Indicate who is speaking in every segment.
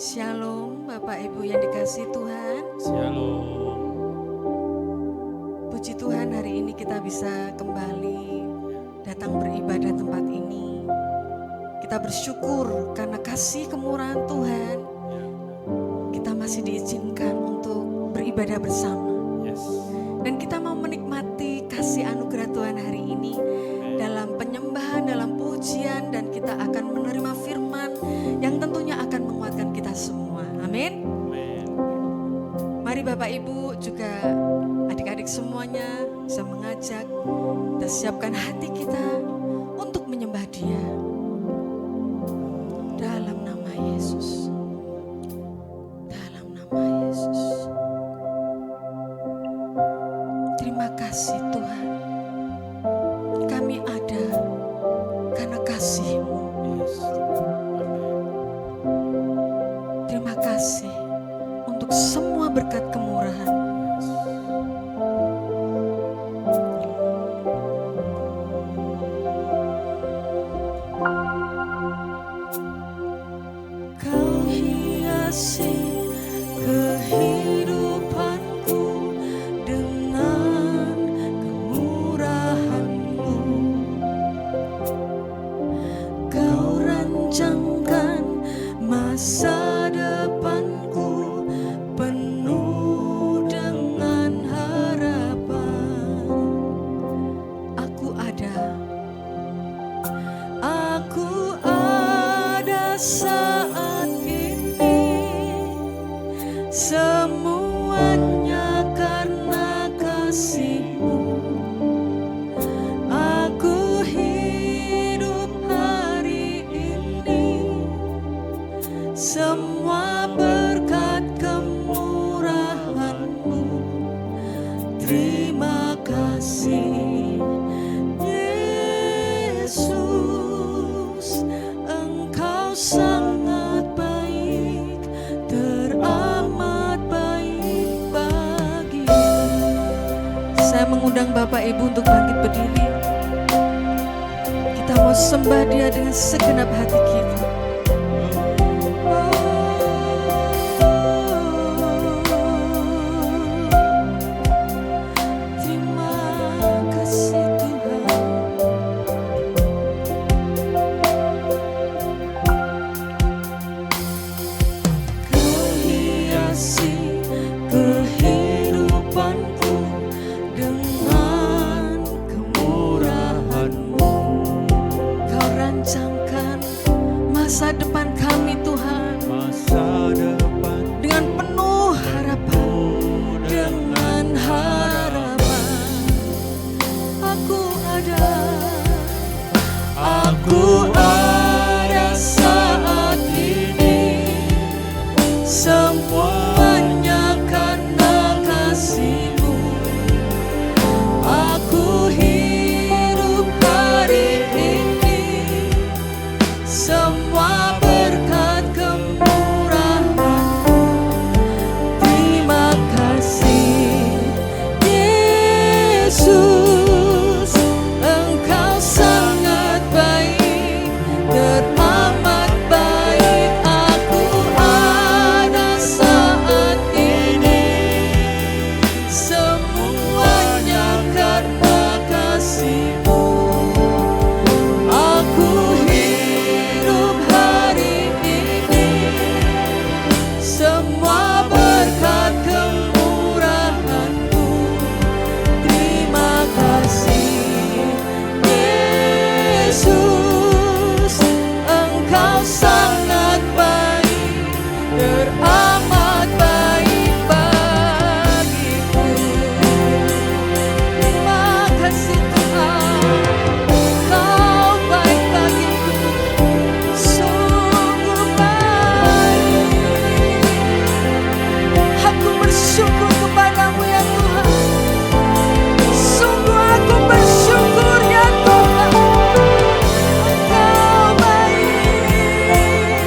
Speaker 1: Shalom Bapak Ibu yang dikasihi Tuhan.
Speaker 2: Shalom.
Speaker 1: Puji Tuhan, hari ini kita bisa kembali datang beribadah tempat ini. Kita bersyukur karena kasih kemurahan Tuhan. Kita masih diizinkan untuk beribadah bersama.
Speaker 2: Yes.
Speaker 1: Dan kita mau menikmati kasih anugerah Tuhan hari ini dalam penyembahan, dalam pujian, dan kita akan menerima firman yang tentunya akan menguatkan kita semua. Amin.
Speaker 2: Amen.
Speaker 1: Mari Bapak Ibu juga adik-adik semuanya bisa mengajak kita siapkan hati kita untuk menyembah Dia dalam nama Yesus. Dalam nama Yesus. Terima kasih Tuhan. Kami ada karena kasih-Mu.
Speaker 2: Yes. Amen.
Speaker 1: Terima kasih untuk semua berkat kemurahan. Kau hiasi kehidupanku dengan kemurahan-Mu. Kau rancangkan masa depanku penuh dengan harapan. Aku ada saat ini, semuanya karena kasih-Mu. Aku hidup hari ini, semua berkat kemurahan-Mu. Terima kasih Yesus, Engkau sangat baik, teramat baik bagiku. Saya mengundang Bapak Ibu untuk bangkit berdiri. Kita mau sembah Dia dengan segenap hati kita. Terima kasih Tuhan. Kau hiasi kehidupanku dengan kemurahan-Mu. Kau rancangkan masa depan kami Tuhan
Speaker 2: Masa depan
Speaker 1: dengan penuh harapan. Dengan harapan aku ada saat ini, semuanya karena kasih-Mu. Aku hidup hari ini, semua berkat kemurahan-Mu. Terima kasih Yesus, Engkau sangat baik, teramat baik. Aku ada saat ini, semuanya karena kasih-Mu. Aku hidup hari ini, semua berkat kemurahan-Mu. Terima kasih Yesus, Engkau sangat baik, teramat baik bagiku. Terima kasih Tuhan, Kau baik bagiku, sungguh baik. Aku bersyukur kepada-Mu ya Tuhan. Sungguh aku bersyukur ya Tuhan. Engkau baik.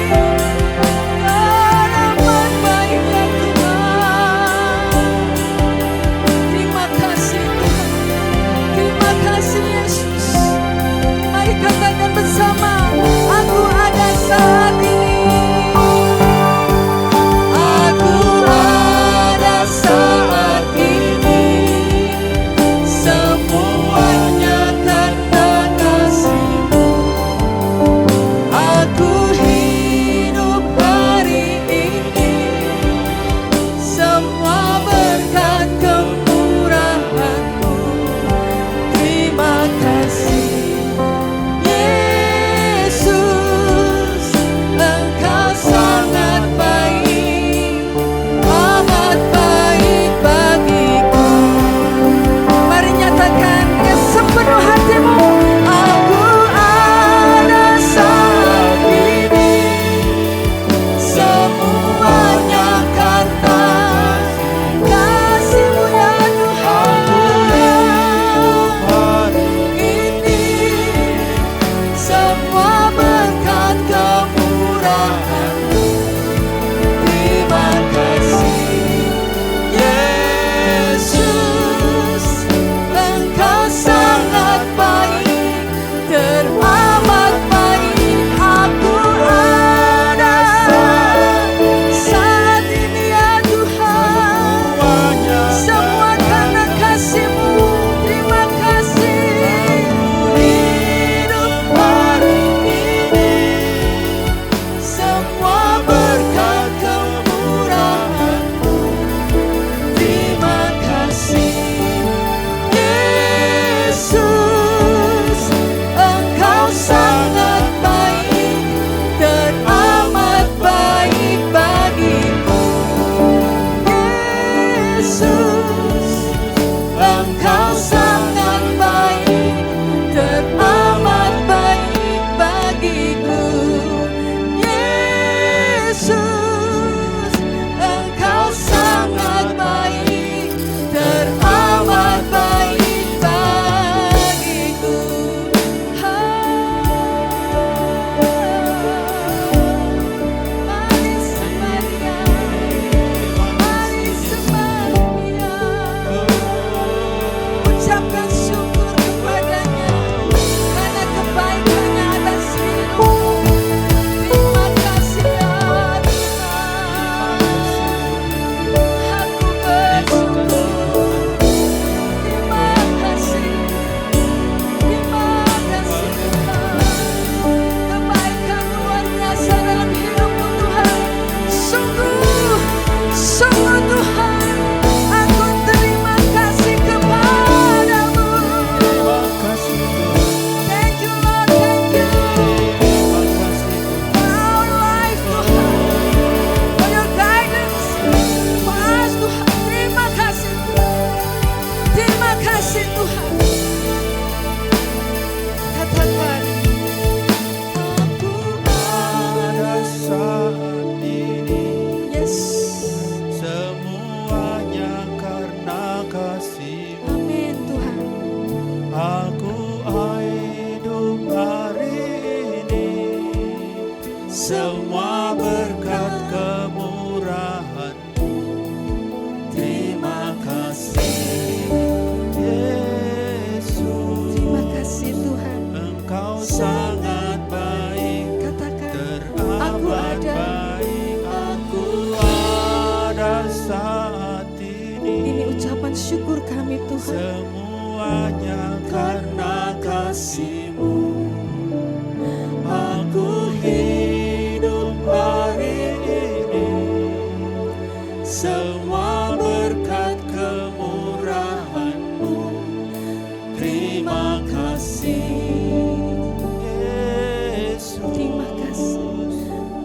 Speaker 2: semua berkat kemurahan-Mu. Terima kasih Yesus.
Speaker 1: Terima kasih Tuhan.
Speaker 2: Engkau sangat baik,
Speaker 1: Katakan, aku
Speaker 2: teramat
Speaker 1: ada.
Speaker 2: baik. Aku ada saat
Speaker 1: Ini
Speaker 2: ini,
Speaker 1: ucapan syukur kami Tuhan.
Speaker 2: semuanya karena kasih-Mu. Aku hidup hari ini, semua berkat kemurahan-Mu. Terima kasih Yesus.
Speaker 1: Terima kasih.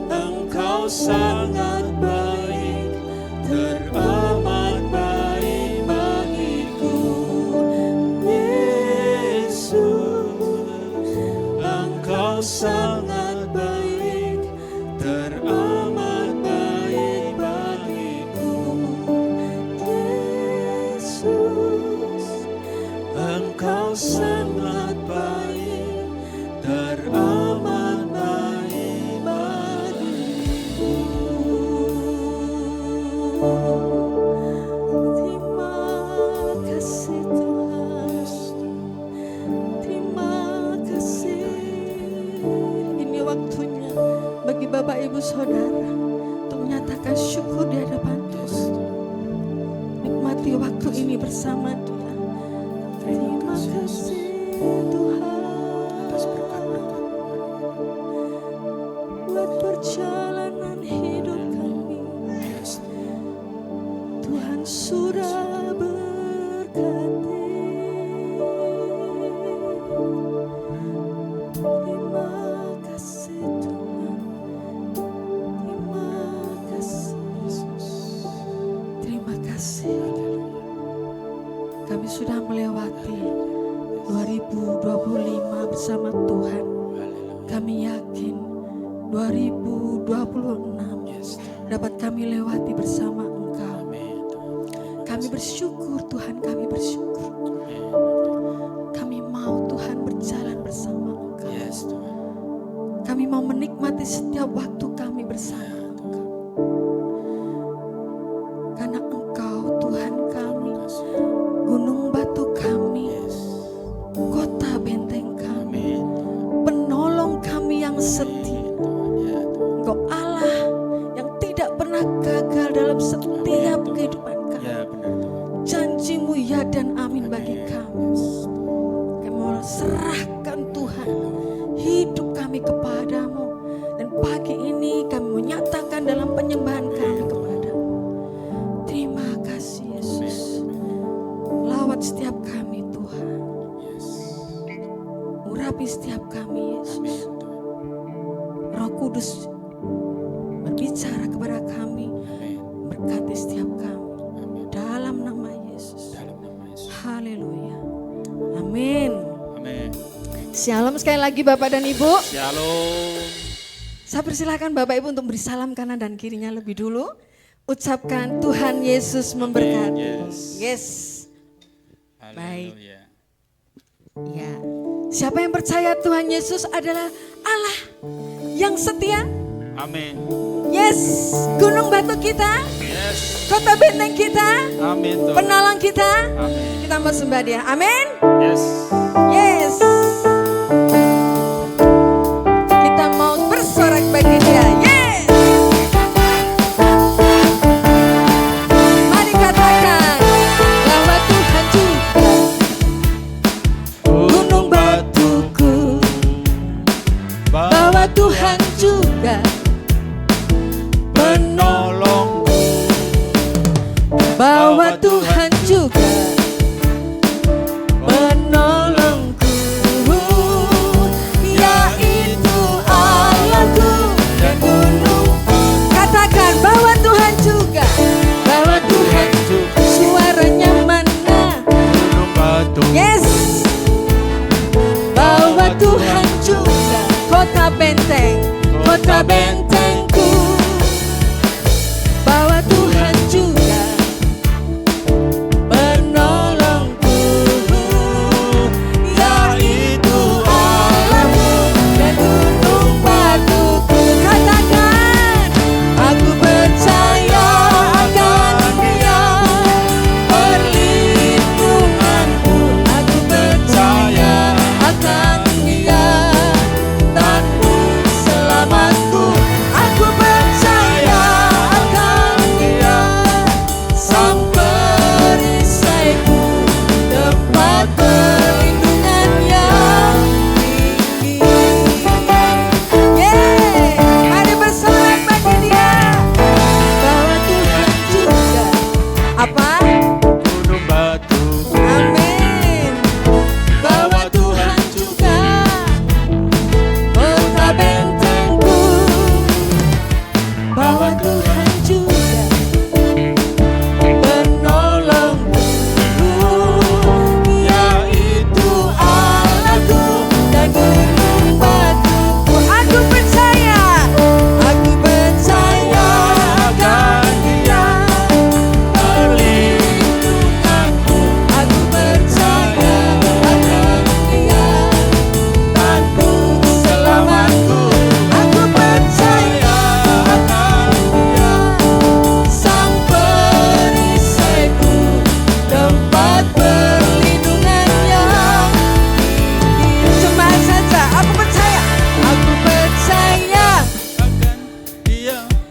Speaker 2: Engkau sangat baik, teramat baik bagiku. Yesus, Engkau sangat baik, teramat baik bagiku.
Speaker 1: Yesus,
Speaker 2: Engkau sangat baik, teramat baik bagiku.
Speaker 1: terima kasih Tuhan. Terima kasih. Ini waktunya bagi Bapak Ibu Saudara untuk menyatakan syukur di hadapan Tuhan. Nikmati waktu ini bersama Dia. Terima kasih Tuhan
Speaker 2: Atas berkat-berkat.
Speaker 1: buat perjalanan hidup kami. Tuhan sudah berkati. Terima kasih Tuhan. Terima kasih. Terima kasih. Kami sudah melewati 2025 bersama Tuhan. Kami yakin 2026 dapat kami lewati bersama Engkau. Kami bersyukur Tuhan, kami bersyukur. Kami mau Tuhan berjalan bersama Engkau. Kami mau menikmati setiap waktu kami bersama Engkau. Karena Engkau Tuhan kami, gunung batu kami, kota benteng kami, penolong kami yang setia. Engkau Allah yang tidak pernah gagal dalam setiap kehidupan kami.
Speaker 2: Ya benar Tuhan.
Speaker 1: Janji-Mu ya dan amin bagi kami. Kami mau serahkan Tuhan hidup kami kepadamu. Dan pagi ini kami menyatakan dalam penyembahan kami kepadamu. Terima kasih Yesus. Lawat setiap kami Tuhan. Urapi setiap kami Yesus. Roh Kudus berbicara kepada kami. Berkati setiap kami. Dalam nama Yesus. Haleluya. Amin.
Speaker 2: Amin.
Speaker 1: Shalom sekali lagi Bapak dan Ibu.
Speaker 2: Shalom.
Speaker 1: Saya persilahkan Bapak Ibu untuk beri salam kanan dan kirinya lebih dulu. Ucapkan Tuhan Yesus memberkati. Yes. Baik.
Speaker 2: Haleluya.
Speaker 1: Ya. Siapa yang percaya Tuhan Yesus adalah Allah yang setia?
Speaker 2: Amin.
Speaker 1: Yes. Gunung batu kita,
Speaker 2: Yes.
Speaker 1: kota benteng kita,
Speaker 2: Amin Tuhan.
Speaker 1: penolong kita.
Speaker 2: Amin.
Speaker 1: Kita mau sembah Dia. Amin.
Speaker 2: Yes.
Speaker 1: Yes. Kita mau bersorak bagi Dia. Yes. Mari katakan bahwa Tuhan juga gunung batuku, bahwa Tuhan juga
Speaker 2: penolongku,
Speaker 1: bahwa Tuhan juga penolongku, yaitu Allahku dan gunung. Katakan bahwa Tuhan juga, bahwa Tuhan
Speaker 2: juga
Speaker 1: suaranya mana?
Speaker 2: gunung batu.
Speaker 1: Yes. Bahwa Tuhan juga kota benteng, kota bentengku. Bahwa Tuhan juga penolongku, yaitu Allahku dan gunung batuku.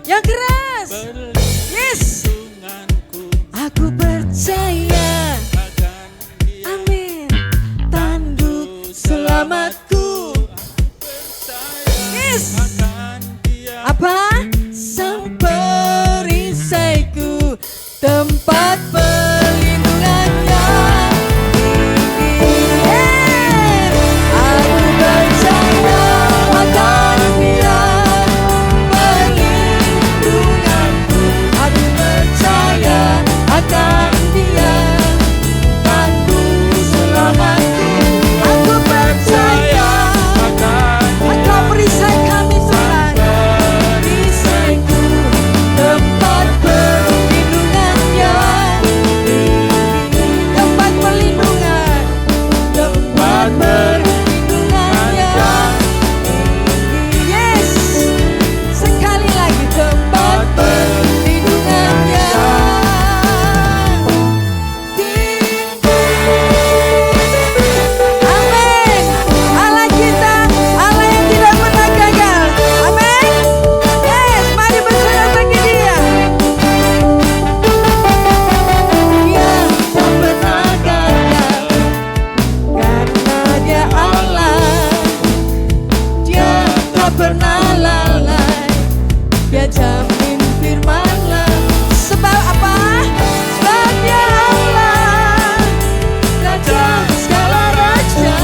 Speaker 1: Yang keras. Yes. Aku percaya. Amin. Tanduk selamatku. Yes. Apa? Sang perisaiku, tempat perlindungannya. Aku percaya akan Dia perlindunganku. Aku percaya akan Dia tanduk selamatku. Aku percaya Engkau perisai kami Tuhan. Perisaiku, tempat perlindungannya. Tempat perlindungan. Tempat perlindungannya. Yes. Sekali lagi, tempat perlindungannya. Amin. Allah kita, Allah yang tidak pernah gagal. Amin. Yes, mari bersorak bagi Dia. Dia tak pernah gagal, karena Dia Allah. Dia tak pernah lalai, Dia jamin firman-Nya. Sebab apa? Sebab Dia Allah, Raja segala raja,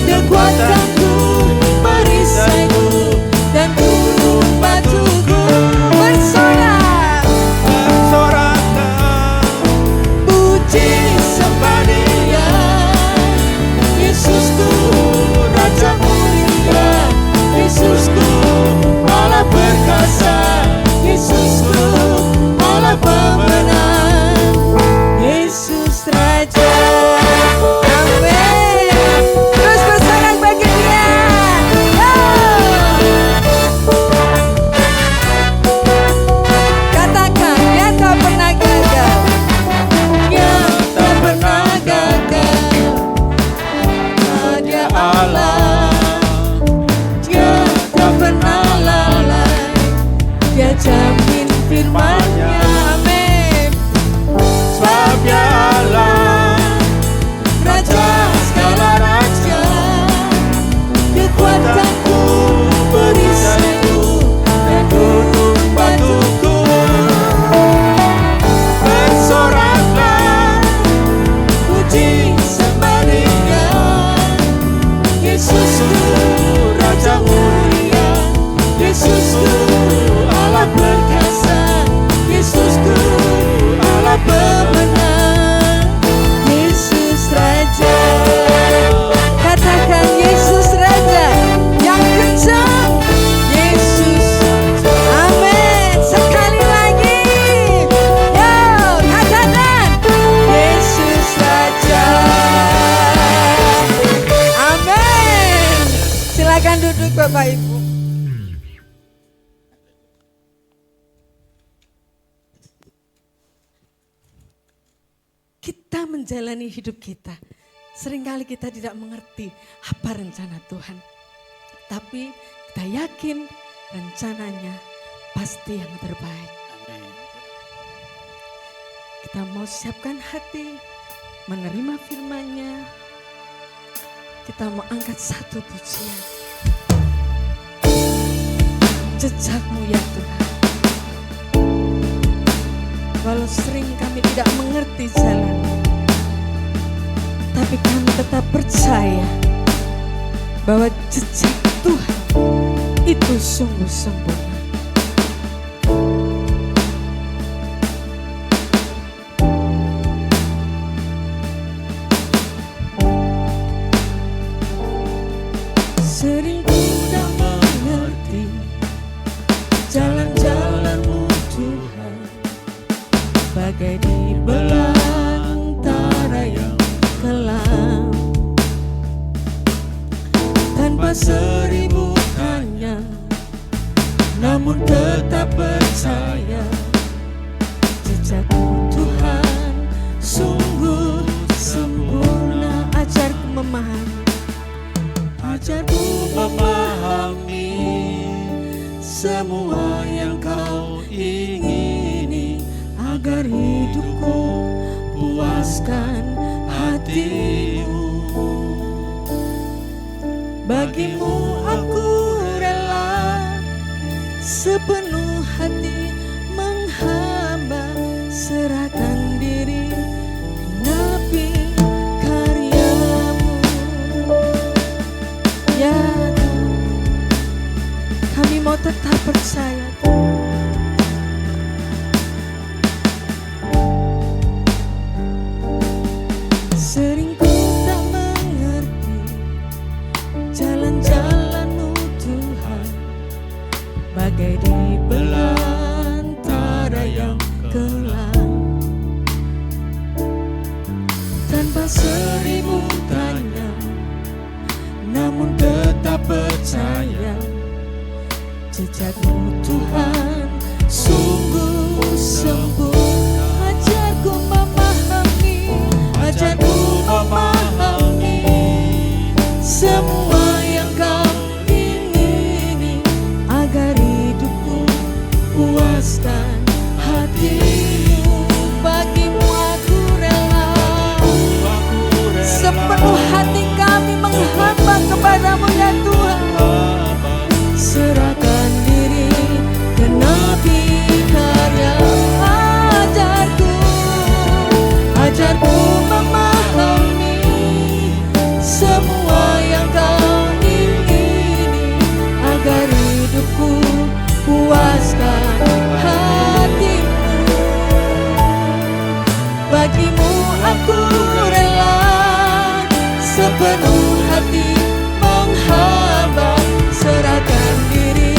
Speaker 1: kekuatanku, perisaiku, dan gunung batuku. Bersorak, puji sembah Dia. Yesusku, Raja mulia. Yesusku, Allah perkasa. Yesusku, Allah pemenang. Yesus Raja. Amin. Terus bersorak bagi Dia. Yo. Katakan, Dia tak pernah gagal. Dia tak pernah gagal. Dia Allah. Dia tak pernah lalai. Dia jamin firman-Nya. Amin. Sebab Dia Allah, Raja segala raja, kekuatanku, perisaiku, dan gunung batuku. Bersoraklah, puji sembah Dia. Yesusku, Raja mulia. Yesusku, Allah perkasa. Yesusku, Allah pemenang. Yesus Raja. Katakan Yesus Raja yang kencang. Yesus. Amin. Sekali lagi. Yo, katakan Yesus Raja. Amin. Silakan duduk Bapak Ibu. Kita menjalani hidup kita, seringkali kita tidak mengerti apa rencana Tuhan. Tapi kita yakin rencananya pasti yang terbaik. Kita mau siapkan hati, menerima firman-Nya. Kita mau angkat satu pujian. Jejak-Mu ya Tuhan. Walau sering kami tidak mengerti jalan, tapi kami tetap percaya bahwa jejak Tuhan itu sungguh sempurna. Sering ku tak mengerti jalan-jalan-Mu Tuhan, bagai di belantara yang kelam, tanpa seribu tanya, namun tetap percaya jejak-Mu Tuhan sungguh sempurna. Ajarku memahami, ajarku memahami
Speaker 2: semua yang kau ingini,
Speaker 1: agar hidupku puaskan hatimu. Bagimu aku rela sepenuh hati menghamba, serahkan diri genapi karyamu. Ya Tuhan, kami mau tetap percaya Tuhan. Sering ku tak mengerti jalan-jalan-Mu Tuhan, bagai di belantara yang kelam. Tanpa seribu tanya, namun tetap percaya, jejak-Mu Tuhan sungguh sempurna. Ajarku memahami, ajarku memahami semua yang kau ingini, agar hidupku puaskan hatimu. Bagimu aku rela sepenuh hati kami menghamba kepadamu ya Tuhan. Serahkan diri genapi karya. Ajarku memahami semua yang kau ingini, agar hidupku puaskan hatimu. Bagimu aku rela sepenuh hati menghamba, serahkan diri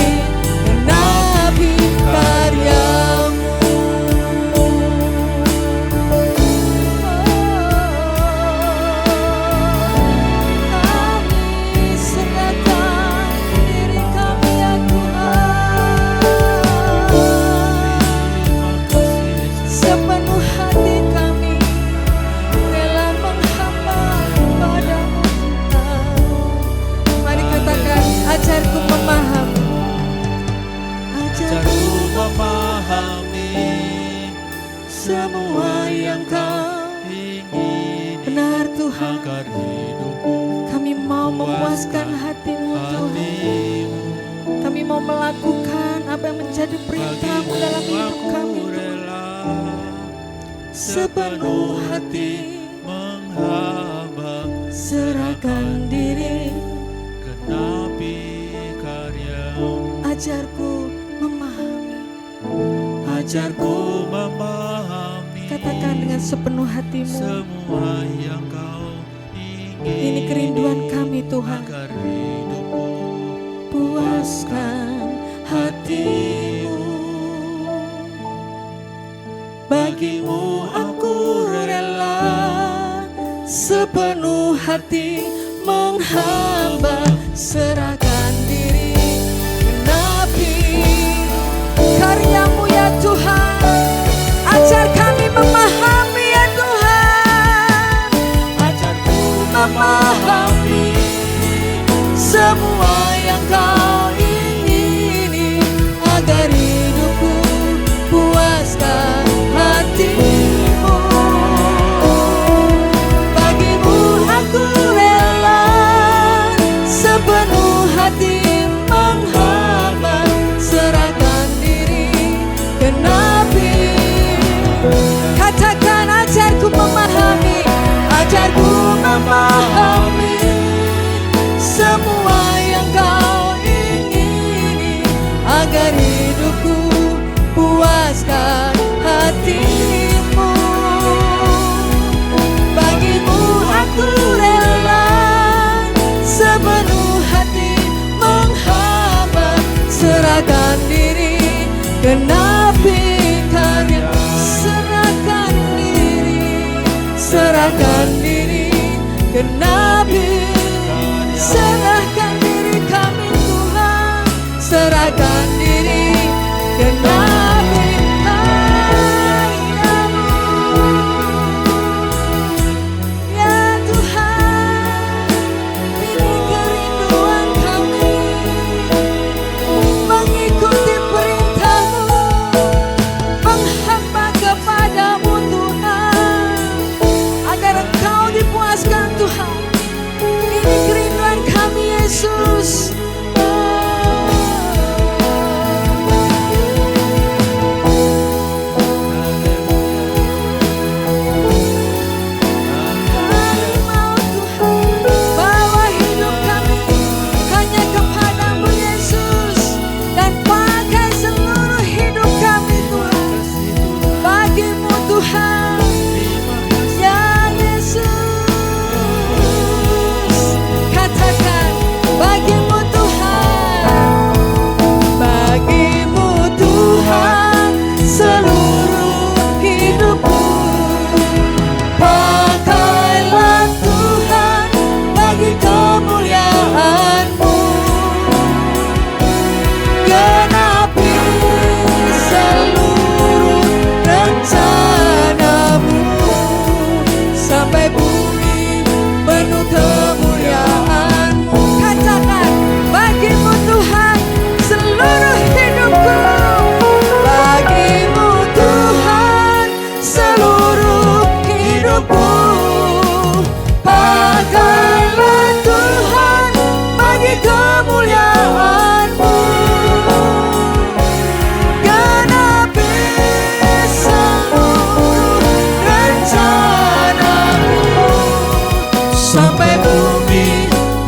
Speaker 1: genapi karyamu. Ajarku memahami semua yang kau ingini, benar Tuhan.
Speaker 2: agar hidupku
Speaker 1: Kami mau memuaskan hati-Mu Tuhan. Kami mau melakukan apa yang menjadi perintah-Mu dalam hidup kami Tuhan. Sepenuh hati
Speaker 2: menghamba,
Speaker 1: serahkan diri
Speaker 2: genapi karya-Mu.
Speaker 1: Ajarku memahami.
Speaker 2: Ajarku memahami,
Speaker 1: Katakan dengan sepenuh hatimu,
Speaker 2: semua yang kau ingini,
Speaker 1: ini kerinduan kami Tuhan.
Speaker 2: agar hidupku
Speaker 1: Puaskan hatimu. Bagimu aku rela sepenuh hati menghamba, serahkan diri genapi karya-Mu ya Tuhan. Ajar kami memahami ya Tuhan. Ajarku memahami semua yang kau ingini, agar hidupku puaskan hatimu. Bagimu aku rela sepenuh hati menghamba, serahkan diri genapi. Katakan ajarku memahami, ajarku memahami semua yang kau ingini, agar hidupku puaskan hatimu. Bagimu aku rela sepenuh hati menghamba, serahkan diri genapi karya. Serahkan diri genapi, serahkan diri kami Tuhan, serahkan diri genapi karya-Mu. Ya Tuhan, ini kerinduan kami, mengikuti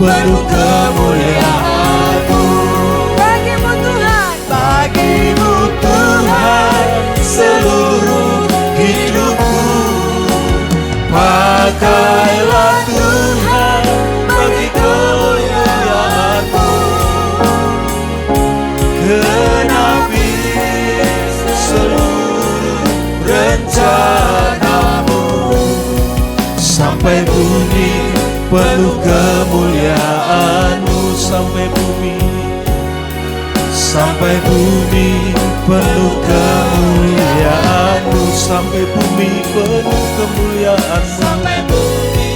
Speaker 2: penuh kemuliaan-Mu.
Speaker 1: Bagimu Tuhan,
Speaker 2: Bagimu Tuhan seluruh hidupku. Pakailah Tuhan bagi kemuliaan-Mu. Genapi seluruh rencana-Mu. Sampai bumi penuh kemuliaan-Mu. Sampai bumi penuh kemuliaan-Mu. Sampai bumi penuh kemuliaan-Mu. Sampai bumi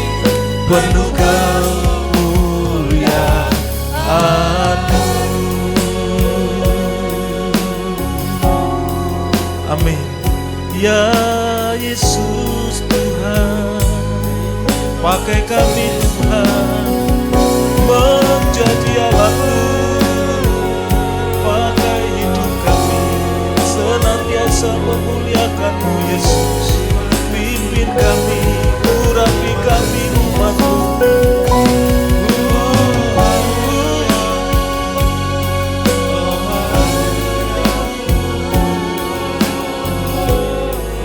Speaker 2: penuh kemuliaan-Mu. Amin. Ya Yesus Tuhan, pakai kami Tuhan menjadi alat-Mu. Pakai hidup kami senantiasa memuliakan-Mu Yesus. Pimpin kami, urapi kami umat-Mu.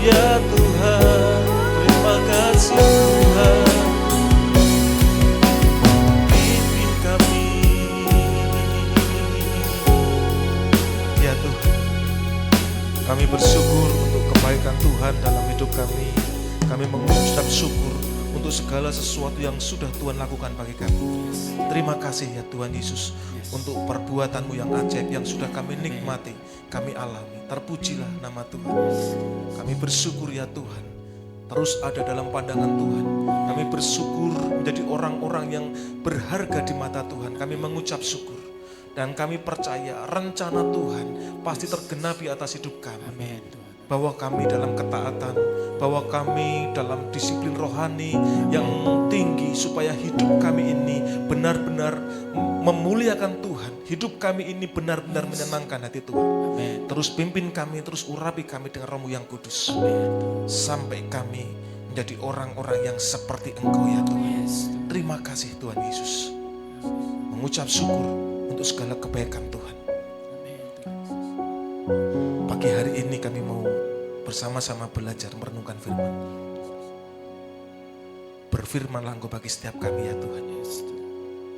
Speaker 2: Ya Tuhan, terima kasih Tuhan. Pimpin kami. Ya Tuhan, kami bersyukur untuk kebaikan Tuhan dalam hidup kami. Kami mengucap syukur untuk segala sesuatu yang sudah Tuhan lakukan bagi kami. Terima kasih ya Tuhan Yesus untuk perbuatan-Mu yang ajaib yang sudah kami nikmati, kami alami. Terpujilah nama Tuhan. Kami bersyukur ya Tuhan, terus ada dalam pandangan Tuhan. Kami bersyukur menjadi orang-orang yang berharga di mata Tuhan. Kami mengucap syukur dan kami percaya rencana Tuhan pasti tergenapi atas hidup kami. Amin. Bahwa kami dalam ketaatan, bahwa kami dalam disiplin rohani yang tinggi, supaya hidup kami ini benar-benar memuliakan Tuhan. Hidup kami ini benar-benar menyenangkan hati Tuhan. Amen. Terus pimpin kami, terus urapi kami dengan Roh-Mu yang kudus. Amen. Sampai kami menjadi orang-orang yang seperti Engkau ya Tuhan. Terima kasih Tuhan Yesus. Mengucap syukur untuk segala kebaikan Tuhan. Pagi hari ini kami mau bersama-sama belajar merenungkan firman. Berfirmanlah Engkau bagi setiap kami ya Tuhan.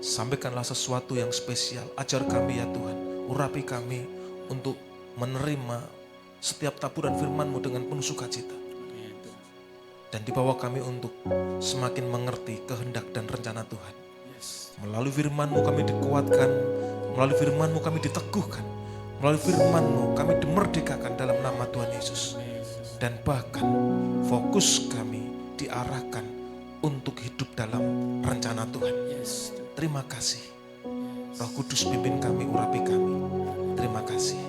Speaker 2: Sampaikanlah sesuatu yang spesial. Ajar kami ya Tuhan. Urapi kami untuk menerima setiap taburan firman-Mu dengan penuh sukacita. Dan dibawa kami untuk semakin mengerti kehendak dan rencana Tuhan. Melalui firman-Mu kami dikuatkan. Melalui firman-Mu kami diteguhkan. Melalui firman-Mu kami dimerdekakan dalam nama Tuhan Yesus. Dan bahkan fokus kami diarahkan untuk hidup dalam rencana Tuhan. Terima kasih. Roh Kudus pimpin kami, urapi kami. Terima kasih.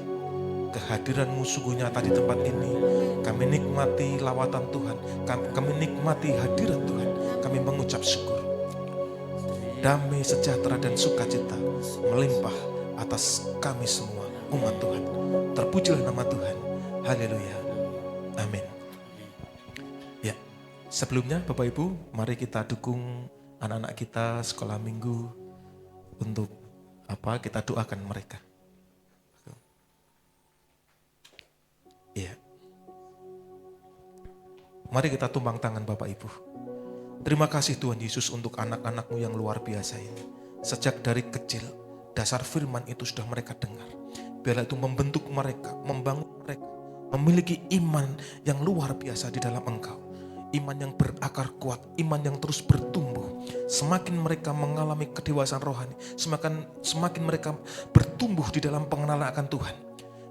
Speaker 2: Kehadiran-Mu sungguh nyata di tempat ini. Kami nikmati lawatan Tuhan. Kami nikmati hadirat Tuhan. Kami mengucap syukur. Damai, sejahtera dan sukacita melimpah atas kami semua umat Tuhan. Terpujilah nama Tuhan. Haleluya. Amin. Ya, sebelumnya Bapak Ibu, mari kita dukung anak-anak kita sekolah minggu untuk kita doakan mereka. Iya. Mari kita tumpang tangan Bapak Ibu. Terima kasih Tuhan Yesus untuk anak-anak-Mu yang luar biasa ini. Sejak dari kecil, dasar firman itu sudah mereka dengar. Biarlah itu membentuk mereka, membangun mereka, memiliki iman yang luar biasa di dalam Engkau. Iman yang berakar kuat, iman yang terus bertumbuh. Semakin mereka mengalami kedewasaan rohani, semakin mereka bertumbuh di dalam pengenalan akan Tuhan.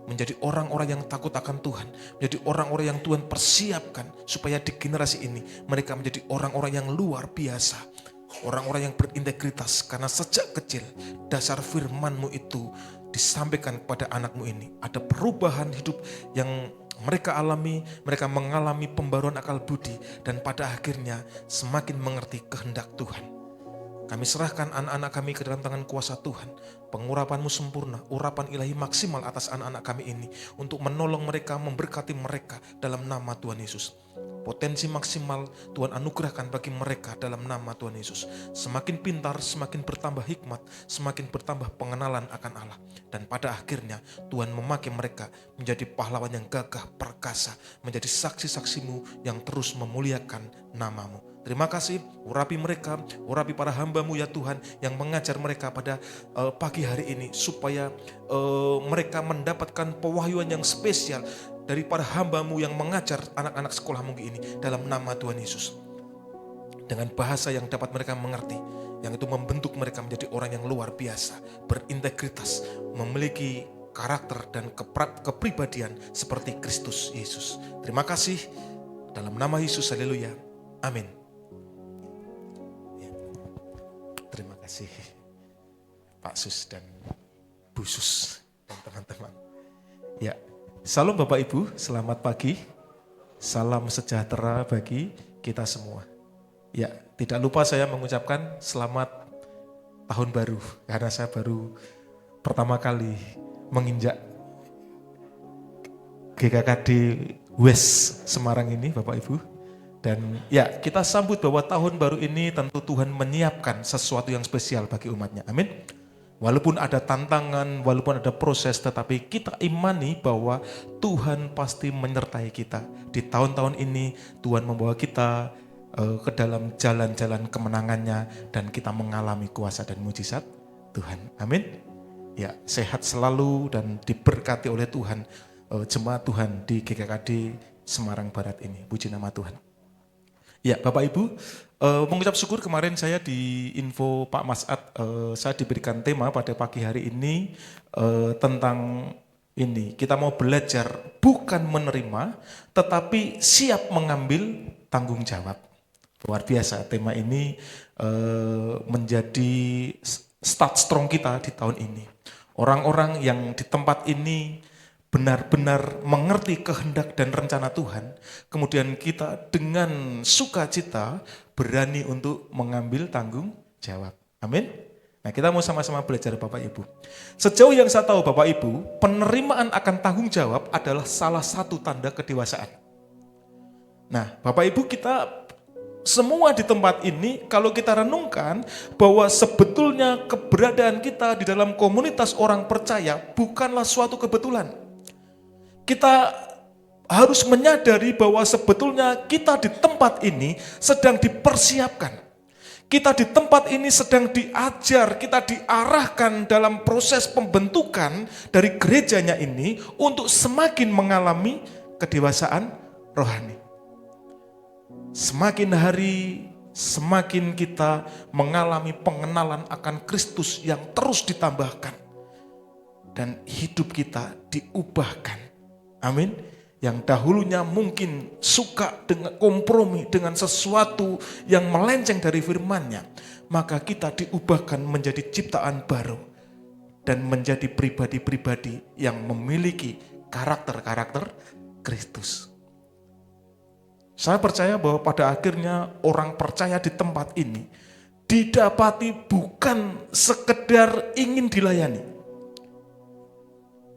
Speaker 2: Menjadi orang-orang yang takut akan Tuhan. Menjadi orang-orang yang Tuhan persiapkan supaya di generasi ini mereka menjadi orang-orang yang luar biasa. Orang-orang yang berintegritas, karena sejak kecil dasar firman-Mu itu disampaikan kepada anak-Mu ini. Ada perubahan hidup yang mereka alami, mereka mengalami pembaruan akal budi, dan pada akhirnya semakin mengerti kehendak Tuhan. Kami serahkan anak-anak kami ke dalam tangan kuasa Tuhan. Pengurapan-Mu sempurna, urapan ilahi maksimal atas anak-anak kami ini, untuk menolong mereka, memberkati mereka dalam nama Tuhan Yesus. potensi maksimal Tuhan anugerahkan bagi mereka dalam nama Tuhan Yesus. Semakin pintar, semakin bertambah hikmat, semakin bertambah pengenalan akan Allah. Dan pada akhirnya Tuhan memakai mereka menjadi pahlawan yang gagah perkasa, menjadi saksi-saksimu yang terus memuliakan namamu. Terima kasih, urapi mereka, urapi para hamba-Mu ya Tuhan yang mengajar mereka pada pagi hari ini supaya mereka mendapatkan pewahyuan yang spesial dari para hamba-Mu yang mengajar anak-anak sekolah mungkin ini dalam nama Tuhan Yesus. Dengan bahasa yang dapat mereka mengerti, yang itu membentuk mereka menjadi orang yang luar biasa, berintegritas, memiliki karakter dan kepribadian seperti Kristus Yesus. Terima kasih, dalam nama Yesus, haleluya, amin. Terima kasih Pak Sus dan Bu Sus dan teman-teman. Ya, salam Bapak Ibu, selamat pagi. Salam sejahtera bagi kita semua. Ya, tidak lupa saya mengucapkan selamat tahun baru karena saya baru pertama kali menginjak GKKD West Semarang ini Bapak Ibu. Dan ya, kita sambut bahwa tahun baru ini tentu Tuhan menyiapkan sesuatu yang spesial bagi umatnya. Amin. Walaupun ada tantangan, walaupun ada proses, tetapi kita imani bahwa Tuhan pasti menyertai kita. Di tahun-tahun ini Tuhan membawa kita ke dalam jalan-jalan kemenangannya dan kita mengalami kuasa dan mujizat Tuhan. Amin. Ya, sehat selalu dan diberkati oleh Tuhan jemaat Tuhan di GKKD Semarang Barat ini. Puji nama Tuhan. Ya, Bapak Ibu, mengucap syukur kemarin saya di info Pak Mas'ad, saya diberikan tema pada pagi hari ini tentang ini. Kita mau belajar bukan menerima, tetapi siap mengambil tanggung jawab. Luar biasa, tema ini menjadi start strong kita di tahun ini. Orang-orang yang di tempat ini benar-benar mengerti kehendak dan rencana Tuhan, kemudian kita dengan sukacita berani untuk mengambil tanggung jawab. Amin. Nah, kita mau sama-sama belajar Bapak Ibu. Sejauh yang saya tahu Bapak Ibu, penerimaan akan tanggung jawab adalah salah satu tanda kedewasaan. Nah, Bapak Ibu, kita semua di tempat ini, kalau kita renungkan bahwa sebetulnya keberadaan kita di dalam komunitas orang percaya bukanlah suatu kebetulan. Kita harus menyadari bahwa sebetulnya kita di tempat ini sedang dipersiapkan. Kita di tempat ini sedang diajar, kita diarahkan dalam proses pembentukan dari gerejanya ini untuk semakin mengalami kedewasaan rohani. Semakin hari, semakin kita mengalami pengenalan akan Kristus yang terus ditambahkan. Dan hidup kita diubahkan. Amin. Yang dahulunya mungkin suka dengan kompromi dengan sesuatu yang melenceng dari firman-Nya, maka kita diubahkan menjadi ciptaan baru dan menjadi pribadi-pribadi yang memiliki karakter-karakter Kristus. Saya percaya bahwa pada akhirnya orang percaya di tempat ini didapati bukan sekedar ingin dilayani.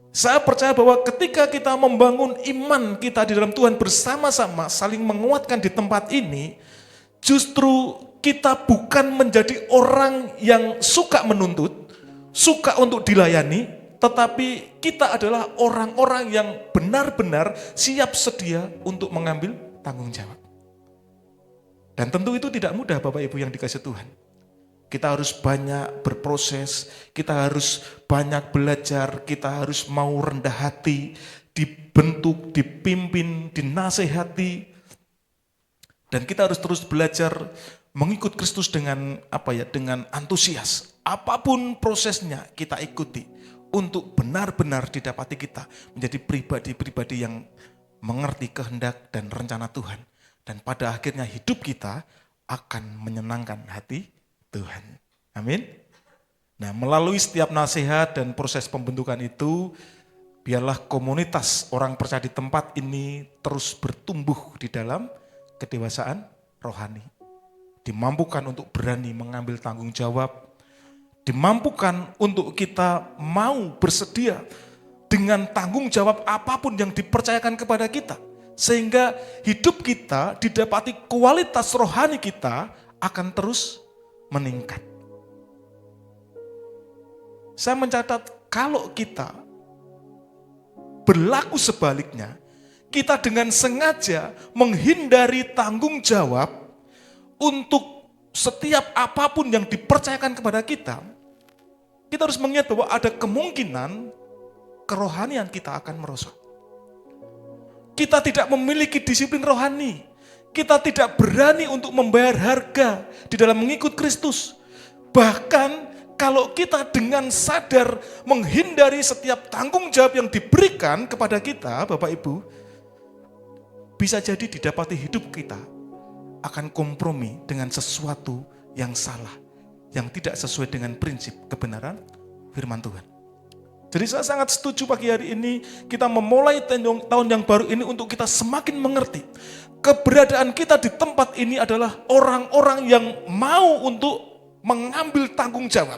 Speaker 2: Saya percaya bahwa ketika kita membangun iman kita di dalam Tuhan bersama-sama, saling menguatkan di tempat ini, justru kita bukan menjadi orang yang suka menuntut, suka untuk dilayani, tetapi kita adalah orang-orang yang benar-benar siap sedia untuk mengambil tanggung jawab. Dan tentu itu tidak mudah Bapak Ibu yang dikasihi Tuhan. Kita harus banyak berproses, kita harus banyak belajar, kita harus mau rendah hati, dibentuk, dipimpin, dinasehati. Dan kita harus terus belajar mengikut Kristus dengan dengan antusias. Apapun prosesnya kita ikuti untuk benar-benar didapati kita menjadi pribadi-pribadi yang mengerti kehendak dan rencana Tuhan. Dan pada akhirnya hidup kita akan menyenangkan hati Tuhan. Amin. Nah, melalui setiap nasihat dan proses pembentukan itu, biarlah komunitas orang percaya di tempat ini terus bertumbuh di dalam kedewasaan rohani. Dimampukan untuk berani mengambil tanggung jawab, dimampukan untuk kita mau bersedia dengan tanggung jawab apapun yang dipercayakan kepada kita. Sehingga hidup kita didapati kualitas rohani kita akan terus meningkat. Saya mencatat kalau kita berlaku sebaliknya, kita dengan sengaja menghindari tanggung jawab untuk setiap apapun yang dipercayakan kepada kita harus mengingat bahwa ada kemungkinan kerohanian kita akan merosot. Kita tidak memiliki disiplin rohani. Kita tidak berani untuk membayar harga di dalam mengikut Kristus. Bahkan kalau kita dengan sadar menghindari setiap tanggung jawab yang diberikan kepada kita, Bapak Ibu, bisa jadi didapati hidup kita akan kompromi dengan sesuatu yang salah, yang tidak sesuai dengan prinsip kebenaran firman Tuhan. Jadi saya sangat setuju pagi hari ini kita memulai tahun yang baru ini untuk kita semakin mengerti keberadaan kita di tempat ini adalah orang-orang yang mau untuk mengambil tanggung jawab.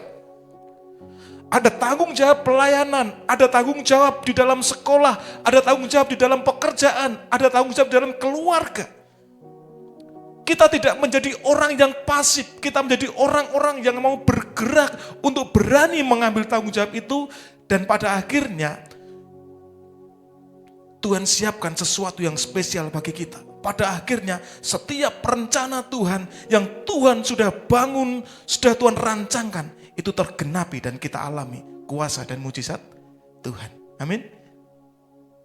Speaker 2: Ada tanggung jawab pelayanan, ada tanggung jawab di dalam sekolah, ada tanggung jawab di dalam pekerjaan, ada tanggung jawab di dalam keluarga. Kita tidak menjadi orang yang pasif, kita menjadi orang-orang yang mau bergerak untuk berani mengambil tanggung jawab itu. Dan pada akhirnya Tuhan siapkan sesuatu yang spesial bagi kita. Pada akhirnya setiap rencana Tuhan yang Tuhan sudah bangun, sudah Tuhan rancangkan, itu tergenapi dan kita alami kuasa dan mujizat Tuhan. Amin.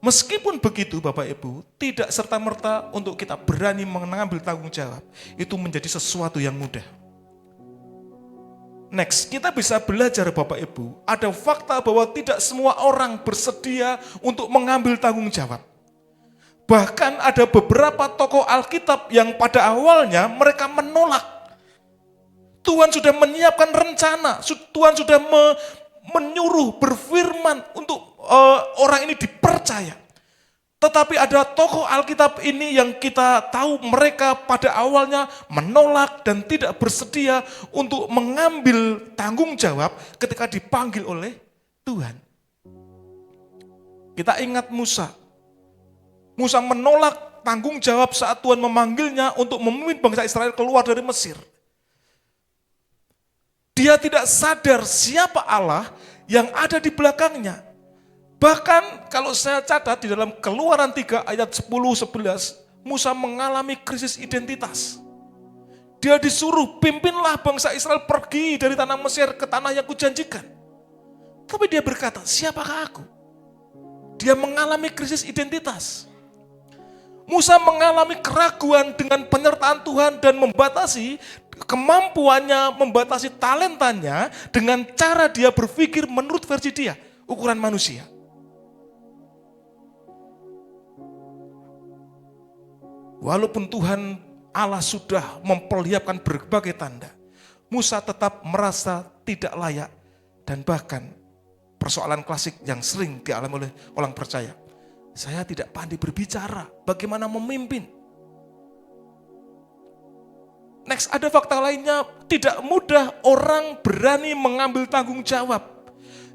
Speaker 2: Meskipun begitu Bapak Ibu, tidak serta-merta untuk kita berani mengambil tanggung jawab. Itu menjadi sesuatu yang mudah. Next, kita bisa belajar Bapak Ibu, ada fakta bahwa tidak semua orang bersedia untuk mengambil tanggung jawab. Bahkan ada beberapa tokoh Alkitab yang pada awalnya mereka menolak. Tuhan sudah menyiapkan rencana, Tuhan sudah menyuruh berfirman untuk orang ini dipercaya. Tetapi ada tokoh Alkitab ini yang kita tahu mereka pada awalnya menolak dan tidak bersedia untuk mengambil tanggung jawab ketika dipanggil oleh Tuhan. Kita ingat Musa. Musa menolak tanggung jawab saat Tuhan memanggilnya untuk memimpin bangsa Israel keluar dari Mesir. Dia tidak sadar siapa Allah yang ada di belakangnya. Bahkan kalau saya catat di dalam Keluaran 3 ayat 10-11, Musa mengalami krisis identitas. Dia disuruh pimpinlah bangsa Israel pergi dari tanah Mesir ke tanah yang kujanjikan. Tapi dia berkata, siapakah aku? Dia mengalami krisis identitas. Musa mengalami keraguan dengan penyertaan Tuhan dan membatasi kemampuannya, membatasi talentanya dengan cara dia berpikir menurut versi dia, ukuran manusia. Walaupun Tuhan Allah sudah memperlihatkan berbagai tanda, Musa tetap merasa tidak layak dan bahkan persoalan klasik yang sering dialami oleh orang percaya. Saya tidak pandai berbicara, bagaimana memimpin? Next, ada fakta lainnya, tidak mudah orang berani mengambil tanggung jawab.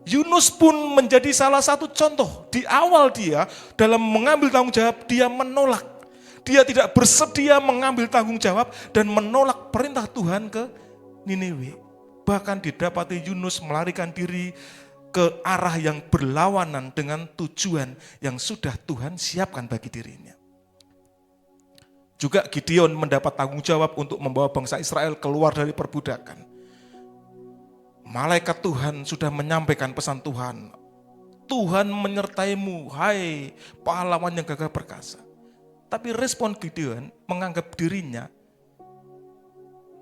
Speaker 2: Yunus pun menjadi salah satu contoh. Di awal dia dalam mengambil tanggung jawab, dia menolak. Dia tidak bersedia mengambil tanggung jawab dan menolak perintah Tuhan ke Niniwe. Bahkan didapati Yunus melarikan diri ke arah yang berlawanan dengan tujuan yang sudah Tuhan siapkan bagi dirinya. Juga Gideon mendapat tanggung jawab untuk membawa bangsa Israel keluar dari perbudakan. Malaikat Tuhan sudah menyampaikan pesan Tuhan. Tuhan menyertaimu, hai pahlawan yang gagah perkasa. Tapi respon Gideon menganggap dirinya,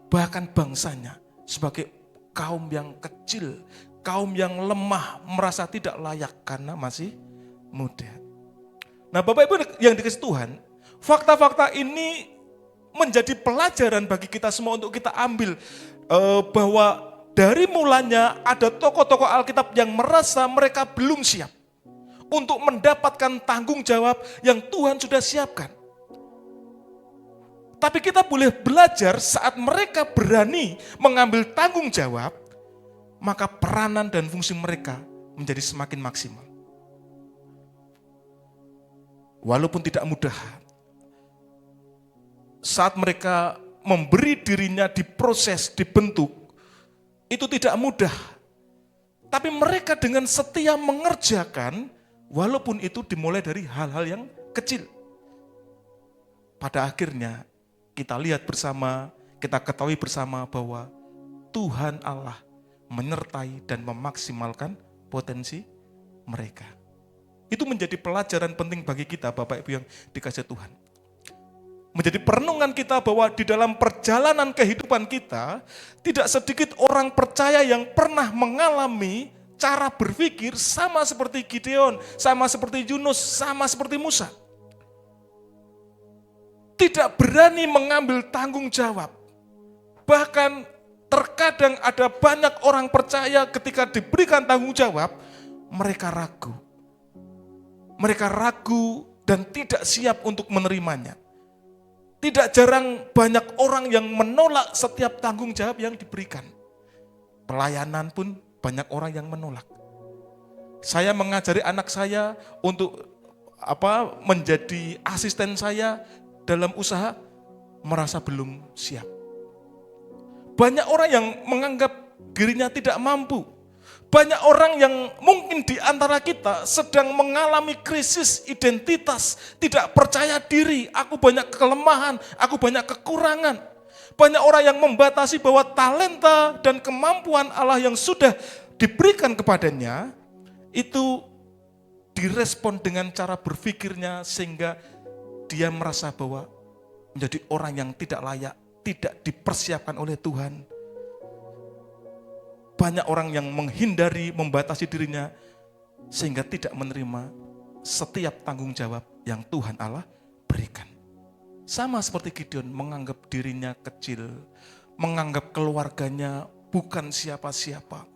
Speaker 2: bahkan bangsanya, sebagai kaum yang kecil, kaum yang lemah, merasa tidak layak karena masih muda. Nah Bapak Ibu yang dikasihi Tuhan, fakta-fakta ini menjadi pelajaran bagi kita semua untuk kita ambil bahwa dari mulanya ada tokoh-tokoh Alkitab yang merasa mereka belum siap untuk mendapatkan tanggung jawab yang Tuhan sudah siapkan. Tapi kita boleh belajar saat mereka berani mengambil tanggung jawab, maka peranan dan fungsi mereka menjadi semakin maksimal. Walaupun tidak mudah, saat mereka memberi dirinya diproses, dibentuk, itu tidak mudah. Tapi mereka dengan setia mengerjakan, walaupun itu dimulai dari hal-hal yang kecil. Pada akhirnya kita lihat bersama, kita ketahui bersama bahwa Tuhan Allah menyertai dan memaksimalkan potensi mereka. Itu menjadi pelajaran penting bagi kita, Bapak Ibu yang dikasihi Tuhan. Menjadi perenungan kita bahwa di dalam perjalanan kehidupan kita, tidak sedikit orang percaya yang pernah mengalami cara berpikir sama seperti Gideon, sama seperti Yunus, sama seperti Musa. Tidak berani mengambil tanggung jawab. Bahkan terkadang ada banyak orang percaya ketika diberikan tanggung jawab, mereka ragu. Mereka ragu dan tidak siap untuk menerimanya. Tidak jarang banyak orang yang menolak setiap tanggung jawab yang diberikan. Pelayanan pun banyak orang yang menolak. Saya mengajari anak saya untuk menjadi asisten saya dalam usaha, merasa belum siap. Banyak orang yang menganggap dirinya tidak mampu. Banyak orang yang mungkin di antara kita sedang mengalami krisis identitas, tidak percaya diri, aku banyak kelemahan, aku banyak kekurangan. Banyak orang yang membatasi bahwa talenta dan kemampuan Allah yang sudah diberikan kepadanya, itu direspon dengan cara berpikirnya sehingga dia merasa bahwa menjadi orang yang tidak layak, tidak dipersiapkan oleh Tuhan. Banyak orang yang menghindari, membatasi dirinya, sehingga tidak menerima setiap tanggung jawab yang Tuhan Allah berikan. Sama seperti Gideon, menganggap dirinya kecil, menganggap keluarganya bukan siapa-siapa.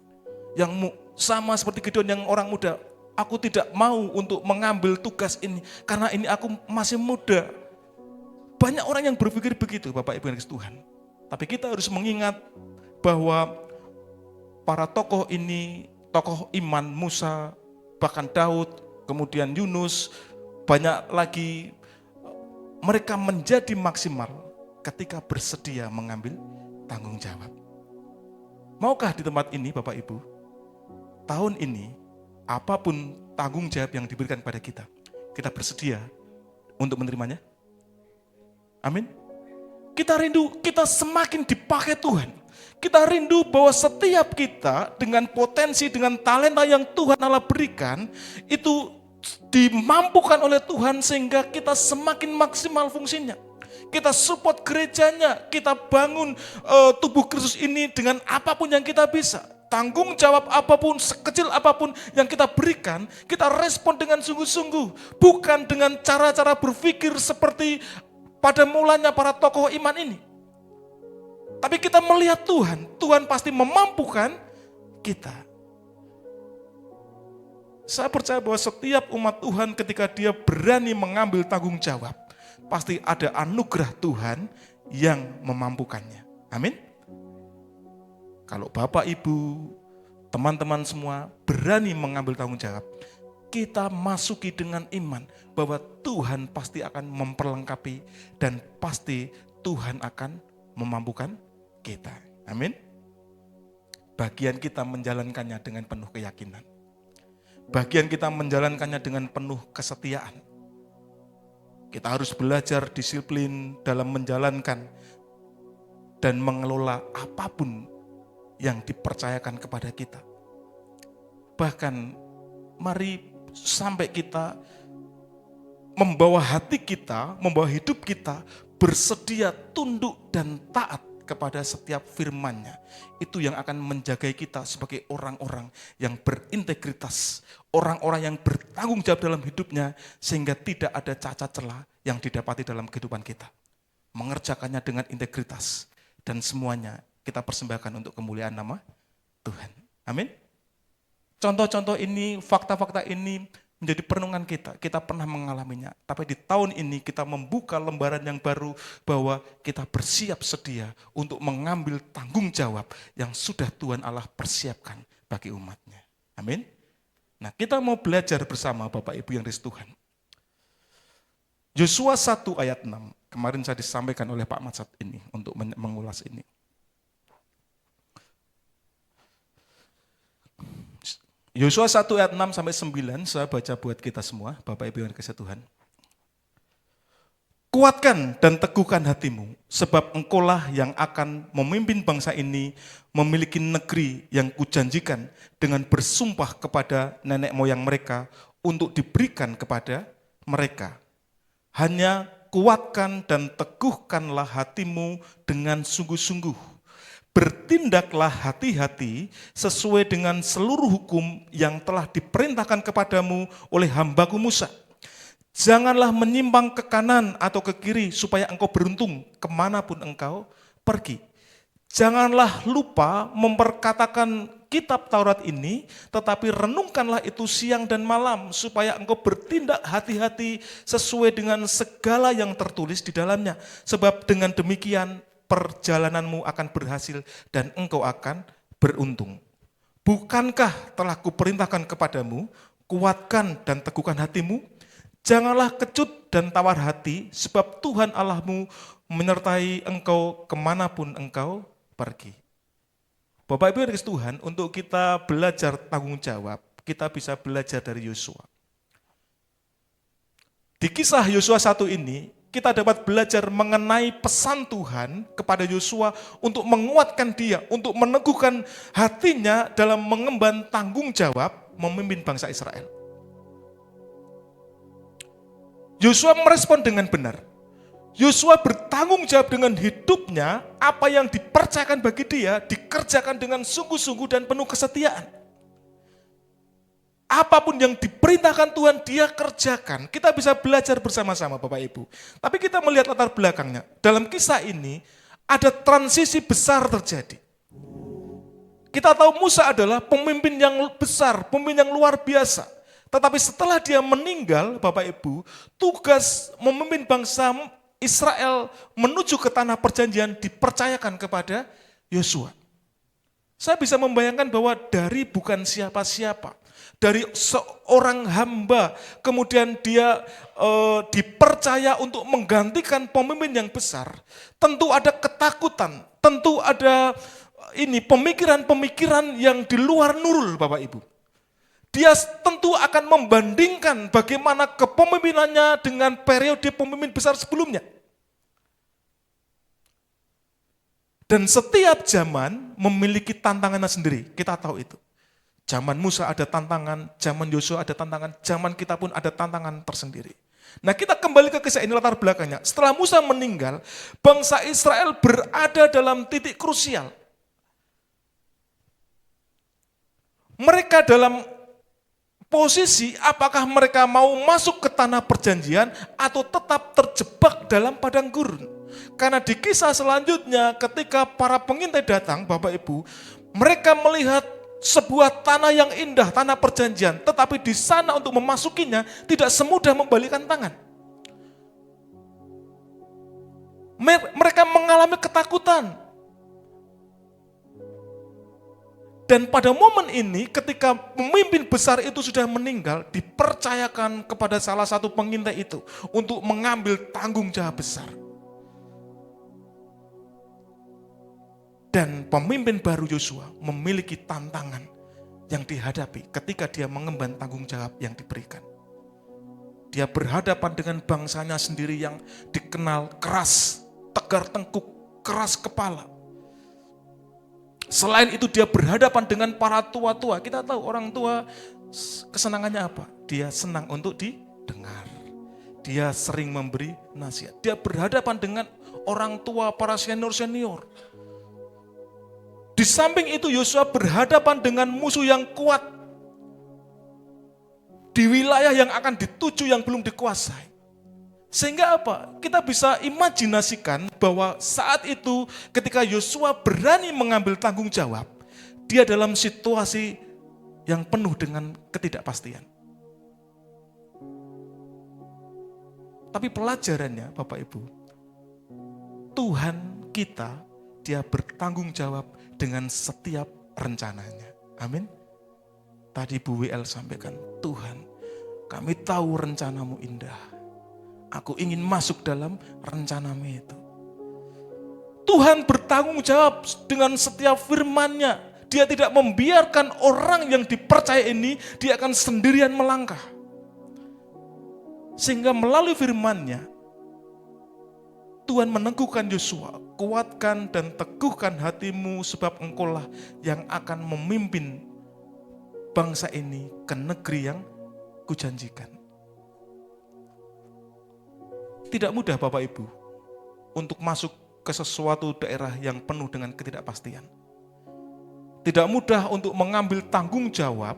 Speaker 2: Yang sama seperti Gideon yang orang muda, aku tidak mau untuk mengambil tugas ini, karena ini aku masih muda. Banyak orang yang berpikir begitu, Bapak Ibu yang dikasihi Tuhan. Tapi kita harus mengingat bahwa para tokoh ini, tokoh iman Musa, bahkan Daud, kemudian Yunus, banyak lagi, mereka menjadi maksimal ketika bersedia mengambil tanggung jawab. Maukah di tempat ini Bapak Ibu, tahun ini apapun tanggung jawab yang diberikan kepada kita bersedia untuk menerimanya? Amin. Kita rindu, kita semakin dipakai Tuhan. Kita rindu bahwa setiap kita dengan potensi, dengan talenta yang Tuhan Allah berikan, itu dimampukan oleh Tuhan sehingga kita semakin maksimal fungsinya. Kita support gerejanya, kita bangun tubuh Kristus ini dengan apapun yang kita bisa. Tanggung jawab apapun, sekecil apapun yang kita berikan, kita respon dengan sungguh-sungguh. Bukan dengan cara-cara berpikir seperti pada mulanya para tokoh iman ini. Tapi kita melihat Tuhan, Tuhan pasti memampukan kita. Saya percaya bahwa setiap umat Tuhan ketika dia berani mengambil tanggung jawab, pasti ada anugerah Tuhan yang memampukannya. Amin. Kalau Bapak, Ibu, teman-teman semua berani mengambil tanggung jawab, kita masuki dengan iman bahwa Tuhan pasti akan memperlengkapi dan pasti Tuhan akan memampukan kita. Amin. Bagian kita menjalankannya dengan penuh keyakinan. Bagian kita menjalankannya dengan penuh kesetiaan. Kita harus belajar disiplin dalam menjalankan dan mengelola apapun yang dipercayakan kepada kita. Bahkan mari sampai kita membawa hati kita, membawa hidup kita bersedia tunduk dan taat kepada setiap firman-Nya. Itu yang akan menjaga kita sebagai orang-orang yang berintegritas, orang-orang yang bertanggung jawab dalam hidupnya, sehingga tidak ada cacat celah yang didapati dalam kehidupan kita. Mengerjakannya dengan integritas, dan semuanya kita persembahkan untuk kemuliaan nama Tuhan. Amin. Contoh-contoh ini, fakta-fakta ini menjadi perenungan kita. Kita pernah mengalaminya. Tapi di tahun ini kita membuka lembaran yang baru bahwa kita bersiap sedia untuk mengambil tanggung jawab yang sudah Tuhan Allah persiapkan bagi umatnya. Amin. Nah, kita mau belajar bersama Bapak Ibu yang dikasihi Tuhan. Yosua 1 ayat 6.
Speaker 3: kemarin saya disampaikan oleh Pak Matsat ini untuk mengulas ini. Yosua 1 ayat 6 sampai 9 saya baca buat kita semua, Bapak Ibu yang dikasihi Tuhan. Kuatkan dan teguhkan hatimu, sebab engkaulah yang akan memimpin bangsa ini memiliki negeri yang kujanjikan dengan bersumpah kepada nenek moyang mereka untuk diberikan kepada mereka. Hanya kuatkan dan teguhkanlah hatimu dengan sungguh-sungguh. Bertindaklah hati-hati sesuai dengan seluruh hukum yang telah diperintahkan kepadamu oleh hambaku Musa. Janganlah menyimpang ke kanan atau ke kiri supaya engkau beruntung kemanapun engkau pergi. Janganlah lupa memperkatakan kitab Taurat ini, tetapi renungkanlah itu siang dan malam supaya engkau bertindak hati-hati sesuai dengan segala yang tertulis di dalamnya. Sebab dengan demikian perjalananmu akan berhasil dan engkau akan beruntung. Bukankah telah kuperintahkan kepadamu, kuatkan dan teguhkan hatimu? Janganlah kecut dan tawar hati, sebab Tuhan Allahmu menyertai engkau kemanapun engkau pergi. Bapak Ibu yang dikasihi Tuhan, untuk kita belajar tanggung jawab, kita bisa belajar dari Yosua. Di kisah Yosua 1 ini, kita dapat belajar mengenai pesan Tuhan kepada Yosua untuk menguatkan dia, untuk meneguhkan hatinya dalam mengemban tanggung jawab memimpin bangsa Israel. Yosua merespon dengan benar. Yosua bertanggung jawab dengan hidupnya, apa yang dipercayakan bagi dia dikerjakan dengan sungguh-sungguh dan penuh kesetiaan. Apapun yang diperintahkan Tuhan dia kerjakan. Kita bisa belajar bersama-sama Bapak Ibu. Tapi kita melihat latar belakangnya. Dalam kisah ini ada transisi besar terjadi. Kita tahu Musa adalah pemimpin yang besar, pemimpin yang luar biasa. Tetapi setelah dia meninggal Bapak Ibu, tugas memimpin bangsa Israel menuju ke tanah perjanjian dipercayakan kepada Yosua. Saya bisa membayangkan bahwa dari bukan siapa-siapa, dari seorang hamba, kemudian dia dipercaya untuk menggantikan pemimpin yang besar, tentu ada ketakutan, tentu ada pemikiran-pemikiran yang di luar nurul Bapak Ibu. Dia tentu akan membandingkan bagaimana kepemimpinannya dengan periode pemimpin besar sebelumnya. Dan setiap zaman memiliki tantangannya sendiri, kita tahu itu. Zaman Musa ada tantangan, zaman Yosua ada tantangan, zaman kita pun ada tantangan tersendiri. Nah kita kembali ke kisah ini latar belakangnya. Setelah Musa meninggal, bangsa Israel berada dalam titik krusial. Mereka dalam posisi apakah mereka mau masuk ke tanah perjanjian atau tetap terjebak dalam padang gurun. Karena di kisah selanjutnya ketika para pengintai datang, Bapak Ibu, mereka melihat sebuah tanah yang indah, tanah perjanjian, tetapi di sana untuk memasukinya tidak semudah membalikan tangan. Mereka mengalami ketakutan. Dan pada momen ini ketika pemimpin besar itu sudah meninggal, dipercayakan kepada salah satu pengintai itu untuk mengambil tanggung jawab besar. Dan pemimpin baru Yosua memiliki tantangan yang dihadapi ketika dia mengemban tanggung jawab yang diberikan. Dia berhadapan dengan bangsanya sendiri yang dikenal keras, tegar tengkuk, keras kepala. Selain itu dia berhadapan dengan para tua-tua. Kita tahu orang tua kesenangannya apa? Dia senang untuk didengar. Dia sering memberi nasihat. Dia berhadapan dengan orang tua, para senior-senior. Di samping itu Yosua berhadapan dengan musuh yang kuat. Di wilayah yang akan dituju yang belum dikuasai. Sehingga apa? Kita bisa imajinasikan bahwa saat itu ketika Yosua berani mengambil tanggung jawab, dia dalam situasi yang penuh dengan ketidakpastian. Tapi pelajarannya Bapak Ibu, Tuhan kita, dia bertanggung jawab dengan setiap rencananya. Amin. Tadi Bu WL sampaikan, Tuhan, kami tahu rencanamu indah. Aku ingin masuk dalam rencanamu itu. Tuhan bertanggung jawab dengan setiap firman-Nya. Dia tidak membiarkan orang yang dipercaya ini, dia akan sendirian melangkah. Sehingga melalui firman-Nya, Tuhan meneguhkan Yosua, kuatkan dan teguhkan hatimu sebab engkaulah yang akan memimpin bangsa ini ke negeri yang kujanjikan. Tidak mudah Bapak Ibu untuk masuk ke sesuatu daerah yang penuh dengan ketidakpastian. Tidak mudah untuk mengambil tanggung jawab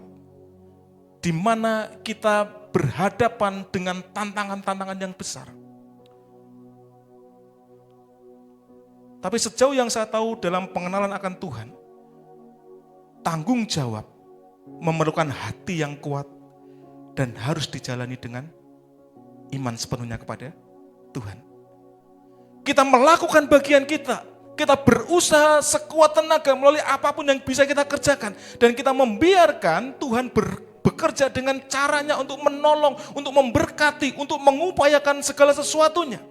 Speaker 3: di mana kita berhadapan dengan tantangan-tantangan yang besar. Tapi sejauh yang saya tahu dalam pengenalan akan Tuhan, tanggung jawab memerlukan hati yang kuat dan harus dijalani dengan iman sepenuhnya kepada Tuhan. Kita melakukan bagian kita. Kita berusaha sekuat tenaga melalui apapun yang bisa kita kerjakan. Dan kita membiarkan Tuhan bekerja dengan caranya untuk menolong, untuk memberkati, untuk mengupayakan segala sesuatunya.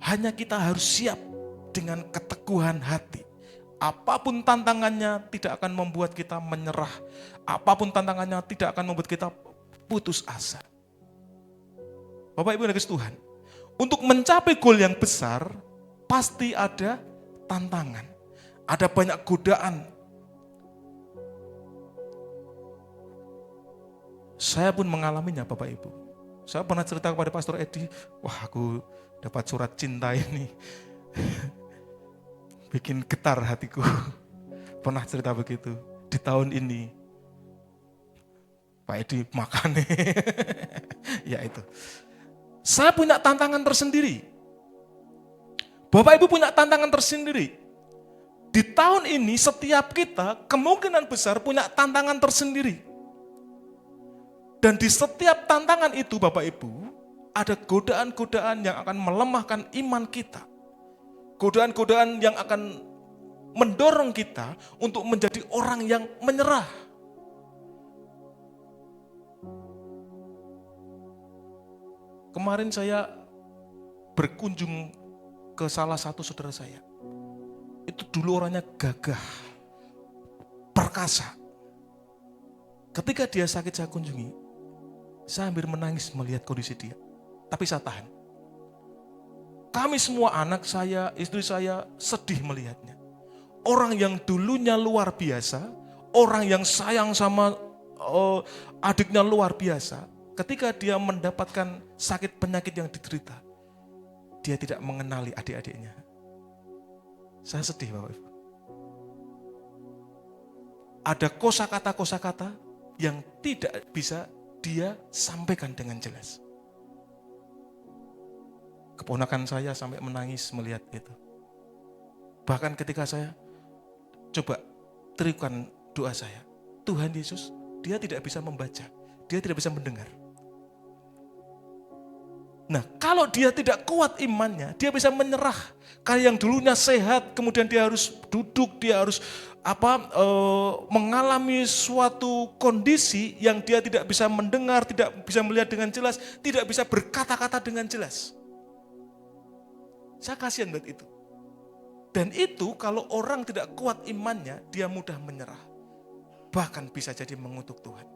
Speaker 3: Hanya kita harus siap dengan keteguhan hati. Apapun tantangannya tidak akan membuat kita menyerah. Apapun tantangannya tidak akan membuat kita putus asa. Bapak Ibu yang dikasihi Tuhan, untuk mencapai goal yang besar, pasti ada tantangan. Ada banyak godaan. Saya pun mengalaminya Bapak Ibu. Saya pernah cerita kepada Pastor Edi, wah aku dapat surat cinta ini. Bikin getar hatiku. Pernah cerita begitu. Di tahun ini, Pak Edi makan nih. Ya itu. Saya punya tantangan tersendiri. Bapak Ibu punya tantangan tersendiri. Di tahun ini setiap kita kemungkinan besar punya tantangan tersendiri. Dan di setiap tantangan itu Bapak Ibu, ada godaan-godaan yang akan melemahkan iman kita. Godaan-godaan yang akan mendorong kita untuk menjadi orang yang menyerah. Kemarin saya berkunjung ke salah satu saudara saya. Itu dulu orangnya gagah, perkasa. Ketika dia sakit saya kunjungi, saya hampir menangis melihat kondisi dia. Tapi saya tahan. Kami semua anak saya, istri saya sedih melihatnya. Orang yang dulunya luar biasa, orang yang sayang sama adiknya luar biasa, ketika dia mendapatkan sakit penyakit yang diderita, dia tidak mengenali adik-adiknya. Saya sedih Bapak Ibu. Ada kosakata-kosakata yang tidak bisa dia sampaikan dengan jelas. Keponakan saya sampai menangis melihat itu. Bahkan ketika saya coba teriukan doa saya, Tuhan Yesus, dia tidak bisa membaca, dia tidak bisa mendengar. Nah, kalau dia tidak kuat imannya, dia bisa menyerah. Kayak yang dulunya sehat, kemudian dia harus duduk, dia harus mengalami suatu kondisi yang dia tidak bisa mendengar, tidak bisa melihat dengan jelas, tidak bisa berkata-kata dengan jelas. Saya kasihan buat itu. Dan itu kalau orang tidak kuat imannya, dia mudah menyerah. Bahkan bisa jadi mengutuk Tuhan.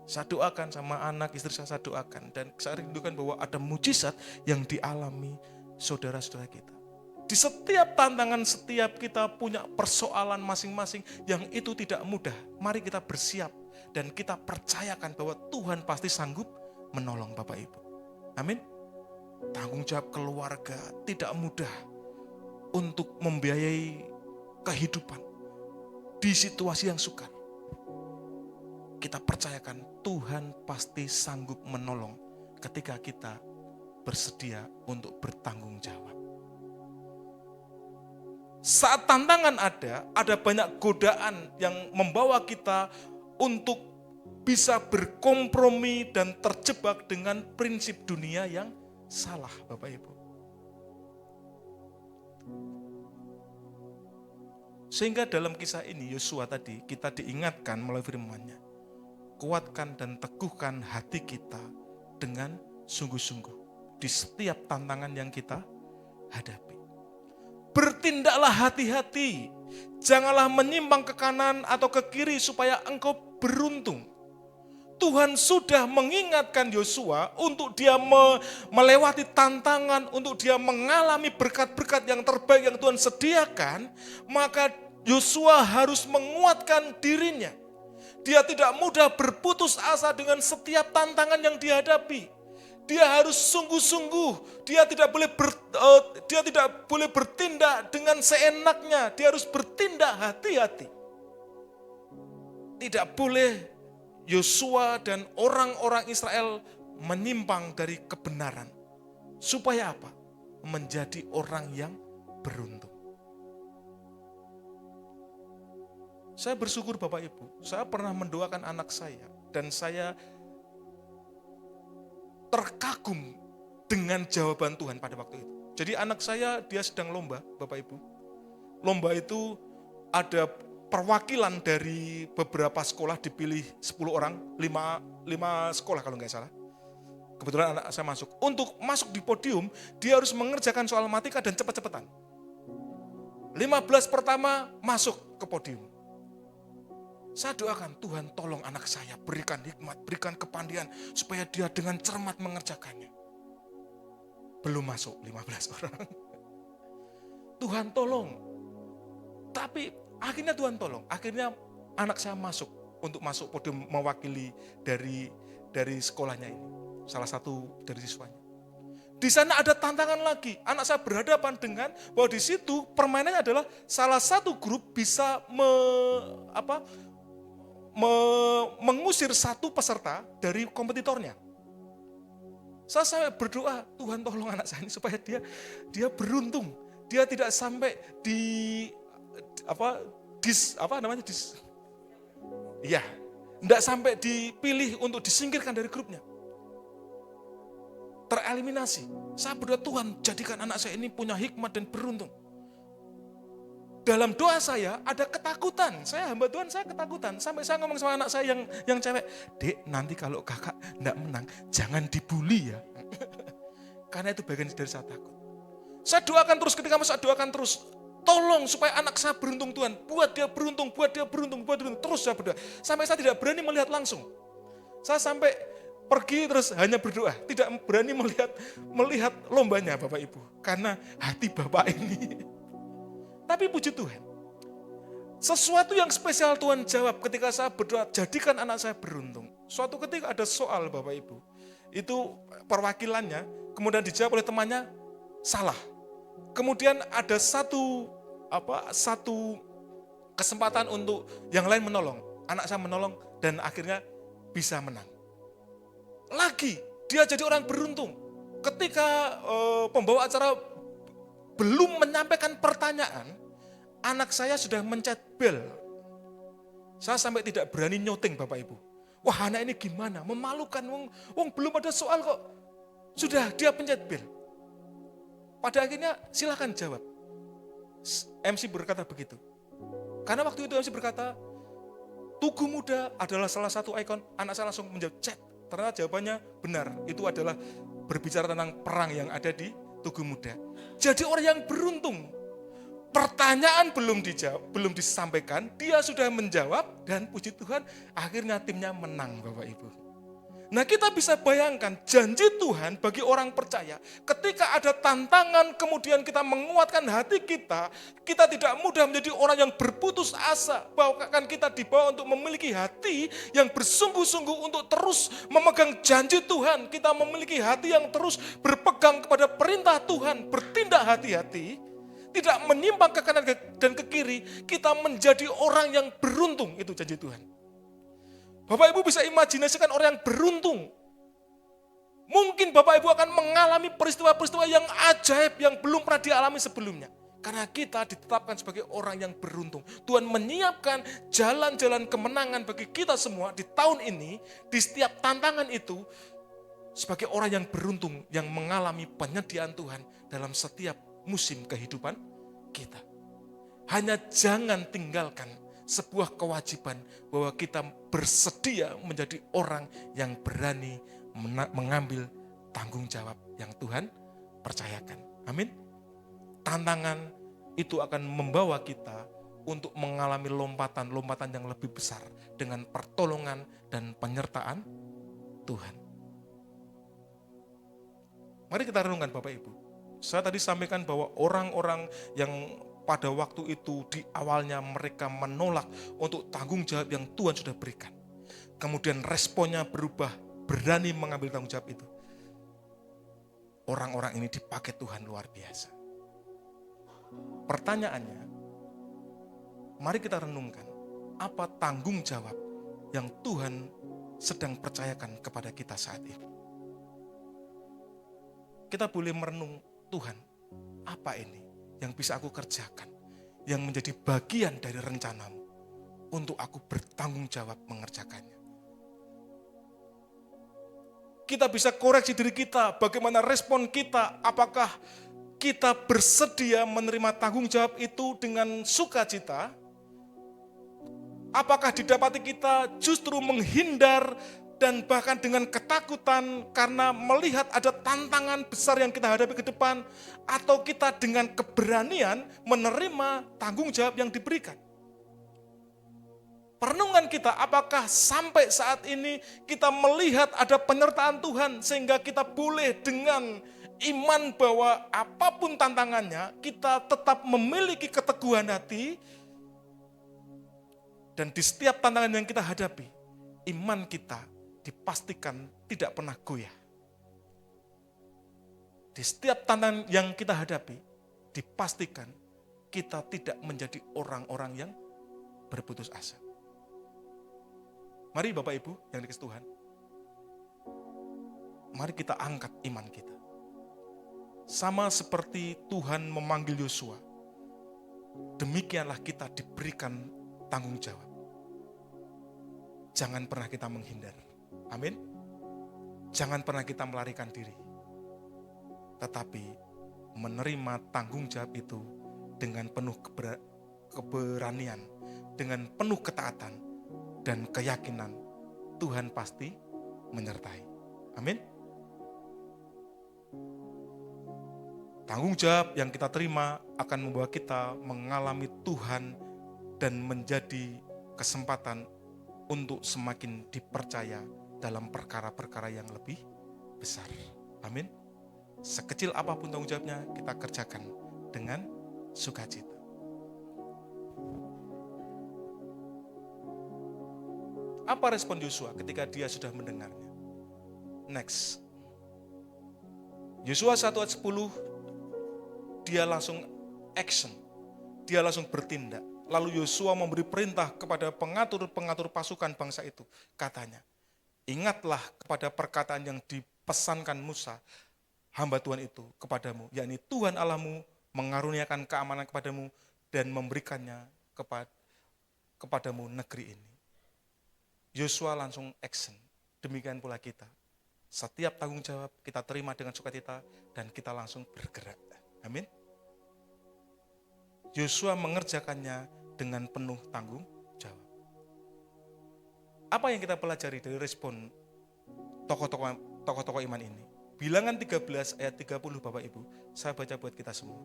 Speaker 3: Saya doakan sama anak, istri saya doakan. Dan saya rindukan bahwa ada mujizat yang dialami saudara-saudara kita. Di setiap tantangan, setiap kita punya persoalan masing-masing yang itu tidak mudah. Mari kita bersiap dan kita percayakan bahwa Tuhan pasti sanggup menolong Bapak Ibu. Amin. Tanggung jawab keluarga tidak mudah untuk membiayai kehidupan di situasi yang sukar. Kita percayakan Tuhan pasti sanggup menolong ketika kita bersedia untuk bertanggung jawab. Saat tantangan ada banyak godaan yang membawa kita untuk bisa berkompromi dan terjebak dengan prinsip dunia yang salah, Bapak Ibu. Sehingga dalam kisah ini Yosua tadi kita diingatkan melalui firman-Nya kuatkan dan teguhkan hati kita dengan sungguh-sungguh di setiap tantangan yang kita hadapi. Bertindaklah hati-hati, janganlah menyimpang ke kanan atau ke kiri supaya engkau beruntung. Tuhan sudah mengingatkan Yosua untuk dia melewati tantangan, untuk dia mengalami berkat-berkat yang terbaik yang Tuhan sediakan, maka Yosua harus menguatkan dirinya. Dia tidak mudah berputus asa dengan setiap tantangan yang dihadapi. Dia harus sungguh-sungguh, dia tidak boleh bertindak dengan seenaknya, dia harus bertindak hati-hati. Tidak boleh Yosua dan orang-orang Israel menyimpang dari kebenaran. Supaya apa? Menjadi orang yang beruntung. Saya bersyukur Bapak Ibu, saya pernah mendoakan anak saya dan saya terkagum dengan jawaban Tuhan pada waktu itu. Jadi anak saya dia sedang lomba, Bapak Ibu. Lomba itu ada perwakilan dari beberapa sekolah dipilih 10 orang, 5 sekolah kalau nggak salah. Kebetulan anak saya masuk. Untuk masuk di podium, dia harus mengerjakan soal matematika dan cepat-cepatan. 15 pertama masuk ke podium. Saya doakan, Tuhan tolong anak saya, berikan hikmat, berikan kepandian, supaya dia dengan cermat mengerjakannya. Belum masuk 15 orang. Tuhan tolong. Tapi akhirnya Tuhan tolong. Akhirnya anak saya masuk, untuk masuk podium mewakili dari sekolahnya ini. Salah satu dari siswanya. Di sana ada tantangan lagi. Anak saya berhadapan dengan bahwa di situ permainannya adalah salah satu grup bisa mengusir satu peserta dari kompetitornya. Saya sampai berdoa, Tuhan tolong anak saya ini supaya dia beruntung. Dia tidak sampai tidak sampai dipilih untuk disingkirkan dari grupnya. Tereliminasi. Saya berdoa, Tuhan jadikan anak saya ini punya hikmat dan beruntung. Dalam doa saya ada ketakutan. Saya hamba Tuhan, saya ketakutan. Sampai saya ngomong sama anak saya yang cewek, Dek, nanti kalau kakak enggak menang, jangan dibully ya. Karena itu bagian dari saya takut. Saya doakan terus, ketika saya doakan terus, tolong supaya anak saya beruntung Tuhan. Buat dia beruntung, buat dia beruntung, buat dia beruntung. Terus saya berdoa. Sampai saya tidak berani melihat langsung. Saya sampai pergi terus hanya berdoa. Tidak berani melihat lombanya Bapak Ibu. Karena hati Bapak ini. Tapi puji Tuhan, sesuatu yang spesial Tuhan jawab ketika saya berdoa, jadikan anak saya beruntung. Suatu ketika ada soal Bapak Ibu, itu perwakilannya, kemudian dijawab oleh temannya, salah. Kemudian ada satu kesempatan untuk yang lain menolong. Anak saya menolong dan akhirnya bisa menang. Lagi, dia jadi orang beruntung. Ketika pembawa acara belum menyampaikan pertanyaan, anak saya sudah mencet bel. Saya sampai tidak berani nyuting Bapak Ibu. Wah, anak ini gimana? Memalukan, wong belum ada soal kok. Sudah dia pencet bel. Pada akhirnya silakan jawab. MC berkata begitu. Karena waktu itu MC berkata, Tugu Muda adalah salah satu ikon. Anak saya langsung menjawab, cek. Ternyata jawabannya benar. Itu adalah berbicara tentang perang yang ada di Tugu Muda. Jadi orang yang beruntung. Pertanyaan belum dijawab, belum disampaikan, dia sudah menjawab dan puji Tuhan akhirnya timnya menang Bapak Ibu. Nah, kita bisa bayangkan janji Tuhan bagi orang percaya. Ketika ada tantangan kemudian kita menguatkan hati kita tidak mudah menjadi orang yang berputus asa. Bahkan kita dibawa untuk memiliki hati yang bersungguh-sungguh untuk terus memegang janji Tuhan. Kita memiliki hati yang terus berpegang kepada perintah Tuhan, bertindak hati-hati. Tidak menyimpang ke kanan dan ke kiri, kita menjadi orang yang beruntung, itu janji Tuhan. Bapak Ibu bisa imajinasikan orang yang beruntung. Mungkin Bapak Ibu akan mengalami peristiwa-peristiwa yang ajaib yang belum pernah dialami sebelumnya. Karena kita ditetapkan sebagai orang yang beruntung. Tuhan menyiapkan jalan-jalan kemenangan bagi kita semua di tahun ini, di setiap tantangan itu, sebagai orang yang beruntung, yang mengalami penyediaan Tuhan dalam setiap musim kehidupan kita. Hanya jangan tinggalkan sebuah kewajiban bahwa kita bersedia menjadi orang yang berani mengambil tanggung jawab yang Tuhan percayakan. Amin. Tantangan itu akan membawa kita untuk mengalami lompatan-lompatan yang lebih besar dengan pertolongan dan penyertaan Tuhan. Mari kita renungkan Bapak Ibu. Saya tadi sampaikan bahwa orang-orang yang pada waktu itu di awalnya mereka menolak untuk tanggung jawab yang Tuhan sudah berikan. Kemudian responnya berubah, berani mengambil tanggung jawab itu. Orang-orang ini dipakai Tuhan luar biasa. Pertanyaannya, mari kita renungkan, apa tanggung jawab yang Tuhan sedang percayakan kepada kita saat ini? Kita boleh merenung, Tuhan, apa ini yang bisa aku kerjakan, yang menjadi bagian dari rencanamu untuk aku bertanggung jawab mengerjakannya. Kita bisa koreksi diri kita, bagaimana respon kita, apakah kita bersedia menerima tanggung jawab itu dengan sukacita, apakah didapati kita justru menghindar dan bahkan dengan ketakutan karena melihat ada tantangan besar yang kita hadapi ke depan, atau kita dengan keberanian menerima tanggung jawab yang diberikan. Perenungan kita, apakah sampai saat ini kita melihat ada penyertaan Tuhan sehingga kita boleh dengan iman bahwa apapun tantangannya kita tetap memiliki keteguhan hati, dan di setiap tantangan yang kita hadapi iman kita dipastikan tidak pernah goyah. Di setiap tantangan yang kita hadapi dipastikan kita tidak menjadi orang-orang yang berputus asa. Mari Bapak Ibu yang dikasihi Tuhan, mari kita angkat iman kita. Sama seperti Tuhan memanggil Yosua, demikianlah kita diberikan tanggung jawab. Jangan pernah kita menghindar. Amin. Jangan pernah kita melarikan diri. Tetapi menerima tanggung jawab itu dengan penuh keberanian, dengan penuh ketaatan, dan keyakinan Tuhan pasti menyertai. Amin. Tanggung jawab yang kita terima akan membawa kita mengalami Tuhan dan menjadi kesempatan untuk semakin dipercaya dalam perkara-perkara yang lebih besar. Amin. Sekecil apapun tanggung jawabnya, kita kerjakan dengan sukacita. Apa respon Yosua ketika dia sudah mendengarnya? Next. Yosua 1 ayat 10, dia langsung action. Dia langsung bertindak. Lalu Yosua memberi perintah kepada pengatur-pengatur pasukan bangsa itu. Katanya, ingatlah kepada perkataan yang dipesankan Musa, hamba Tuhan itu kepadamu, yakni Tuhan Allahmu mengaruniakan keamanan kepadamu dan memberikannya kepadamu negeri ini. Yosua langsung action. Demikian pula kita. Setiap tanggung jawab kita terima dengan sukacita dan kita langsung bergerak. Amin. Yosua mengerjakannya dengan penuh tanggung jawab. Apa yang kita pelajari dari respon tokoh-tokoh iman ini? Bilangan 13 ayat 30 Bapak Ibu, saya baca buat kita semua.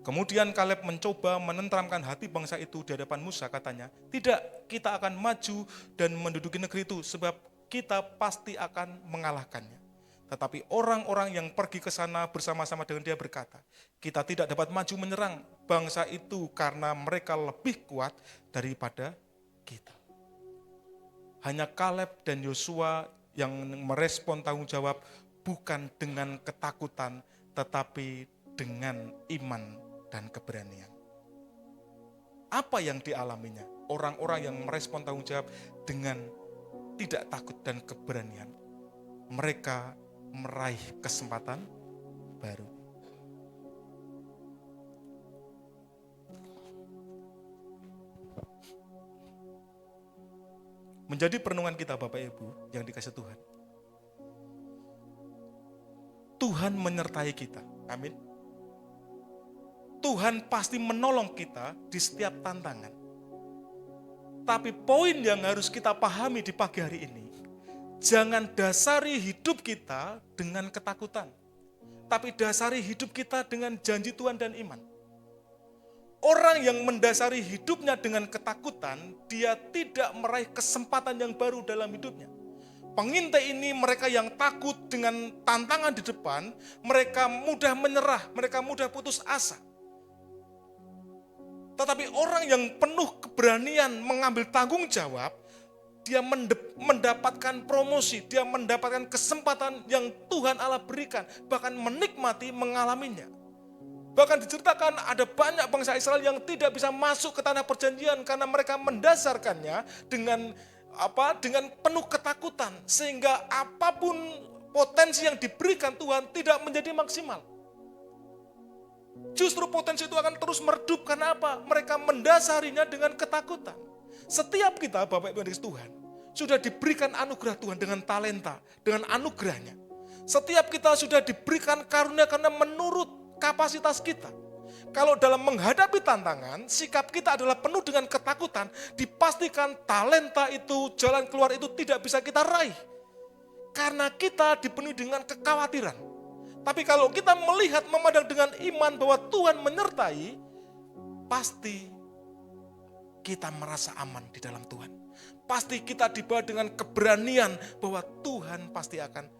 Speaker 3: Kemudian Kaleb mencoba menenteramkan hati bangsa itu di hadapan Musa, katanya, tidak, kita akan maju dan menduduki negeri itu sebab kita pasti akan mengalahkannya. Tetapi orang-orang yang pergi ke sana bersama-sama dengan dia berkata, kita tidak dapat maju menyerang bangsa itu karena mereka lebih kuat daripada kita. Hanya Kaleb dan Yosua yang merespon tanggung jawab bukan dengan ketakutan, tetapi dengan iman dan keberanian. Apa yang dialaminya? Orang-orang yang merespon tanggung jawab dengan tidak takut dan keberanian. Mereka meraih kesempatan baru. Menjadi perenungan kita Bapak Ibu yang dikasihi Tuhan. Tuhan menyertai kita. Amin. Tuhan pasti menolong kita di setiap tantangan. Tapi poin yang harus kita pahami di pagi hari ini, jangan dasari hidup kita dengan ketakutan, tapi dasari hidup kita dengan janji Tuhan dan iman. Orang yang mendasari hidupnya dengan ketakutan, dia tidak meraih kesempatan yang baru dalam hidupnya. Pengintai ini mereka yang takut dengan tantangan di depan, mereka mudah menyerah, mereka mudah putus asa. Tetapi orang yang penuh keberanian mengambil tanggung jawab, dia mendapatkan promosi, dia mendapatkan kesempatan yang Tuhan Allah berikan, bahkan menikmati mengalaminya. Bahkan diceritakan ada banyak bangsa Israel yang tidak bisa masuk ke tanah perjanjian karena mereka mendasarkannya dengan penuh ketakutan, sehingga apapun potensi yang diberikan Tuhan tidak menjadi maksimal. Justru potensi itu akan terus meredup. Karena apa? Mereka mendasarinya dengan ketakutan. Setiap kita, Bapak Ibu adik Tuhan, sudah diberikan anugerah Tuhan dengan talenta, dengan anugerahnya. Setiap kita sudah diberikan karunia karena menurut kapasitas kita. Kalau dalam menghadapi tantangan, sikap kita adalah penuh dengan ketakutan, dipastikan talenta itu, jalan keluar itu tidak bisa kita raih. Karena kita dipenuhi dengan kekhawatiran. Tapi kalau kita melihat, memandang dengan iman bahwa Tuhan menyertai, pasti kita merasa aman di dalam Tuhan. Pasti kita dibawa dengan keberanian bahwa Tuhan pasti akan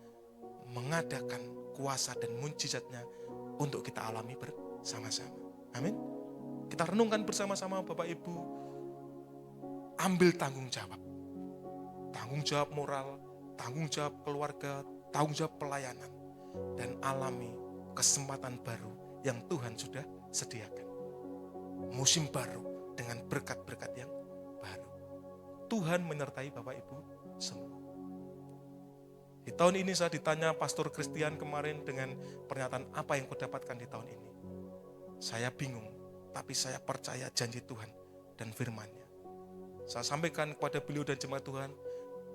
Speaker 3: mengadakan kuasa dan mujizatnya untuk kita alami bersama-sama. Amin. Kita renungkan bersama-sama Bapak Ibu. Ambil tanggung jawab. Tanggung jawab moral, tanggung jawab keluarga, tanggung jawab pelayanan. Dan alami kesempatan baru yang Tuhan sudah sediakan. Musim baru dengan berkat-berkat yang baru. Tuhan menyertai Bapak Ibu semua. Di tahun ini saya ditanya Pastor Christian kemarin dengan pernyataan apa yang kau dapatkan di tahun ini. Saya bingung, tapi saya percaya janji Tuhan dan firman-Nya. Saya sampaikan kepada beliau dan jemaat Tuhan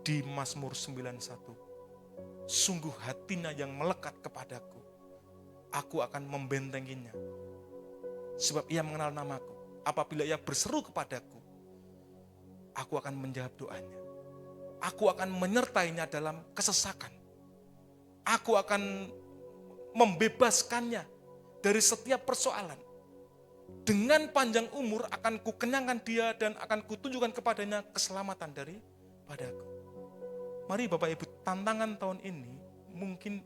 Speaker 3: di Mazmur 91. Sungguh hatinya yang melekat kepadaku, aku akan membentenginya. Sebab ia mengenal namaku. Apabila ia berseru kepadaku, aku akan menjawab doanya. Aku akan menyertainya dalam kesesakan. Aku akan membebaskannya dari setiap persoalan. Dengan panjang umur akan kukenyangkan dia dan akan kutunjukkan kepadanya keselamatan daripada-Ku. Mari Bapak Ibu, tantangan tahun ini mungkin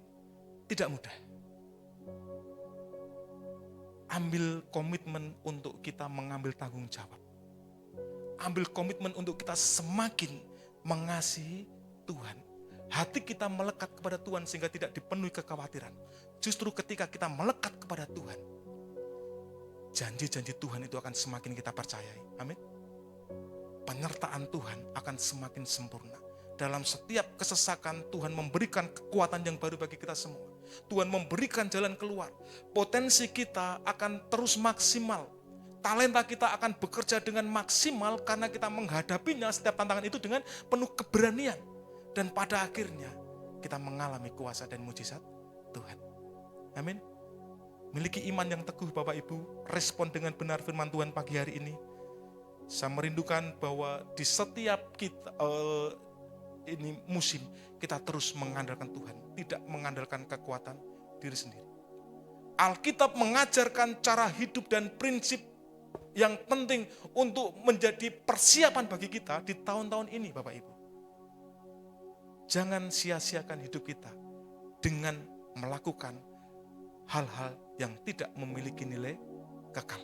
Speaker 3: tidak mudah. Ambil komitmen untuk kita mengambil tanggung jawab. Ambil komitmen untuk kita semakin mengasihi Tuhan. Hati kita melekat kepada Tuhan sehingga tidak dipenuhi kekhawatiran. Justru ketika kita melekat kepada Tuhan, janji-janji Tuhan itu akan semakin kita percayai. Amin. Penyertaan Tuhan akan semakin sempurna. Dalam setiap kesesakan, Tuhan memberikan kekuatan yang baru bagi kita semua. Tuhan memberikan jalan keluar. Potensi kita akan terus maksimal. Talenta kita akan bekerja dengan maksimal karena kita menghadapinya setiap tantangan itu dengan penuh keberanian. Dan pada akhirnya kita mengalami kuasa dan mujizat Tuhan. Amin. Miliki iman yang teguh Bapak Ibu. Respon dengan benar firman Tuhan pagi hari ini. Saya merindukan bahwa di setiap kita ini musim kita terus mengandalkan Tuhan, tidak mengandalkan kekuatan diri sendiri. Alkitab mengajarkan cara hidup dan prinsip yang penting untuk menjadi persiapan bagi kita di tahun-tahun ini Bapak Ibu. Jangan sia-siakan hidup kita dengan melakukan hal-hal yang tidak memiliki nilai kekal.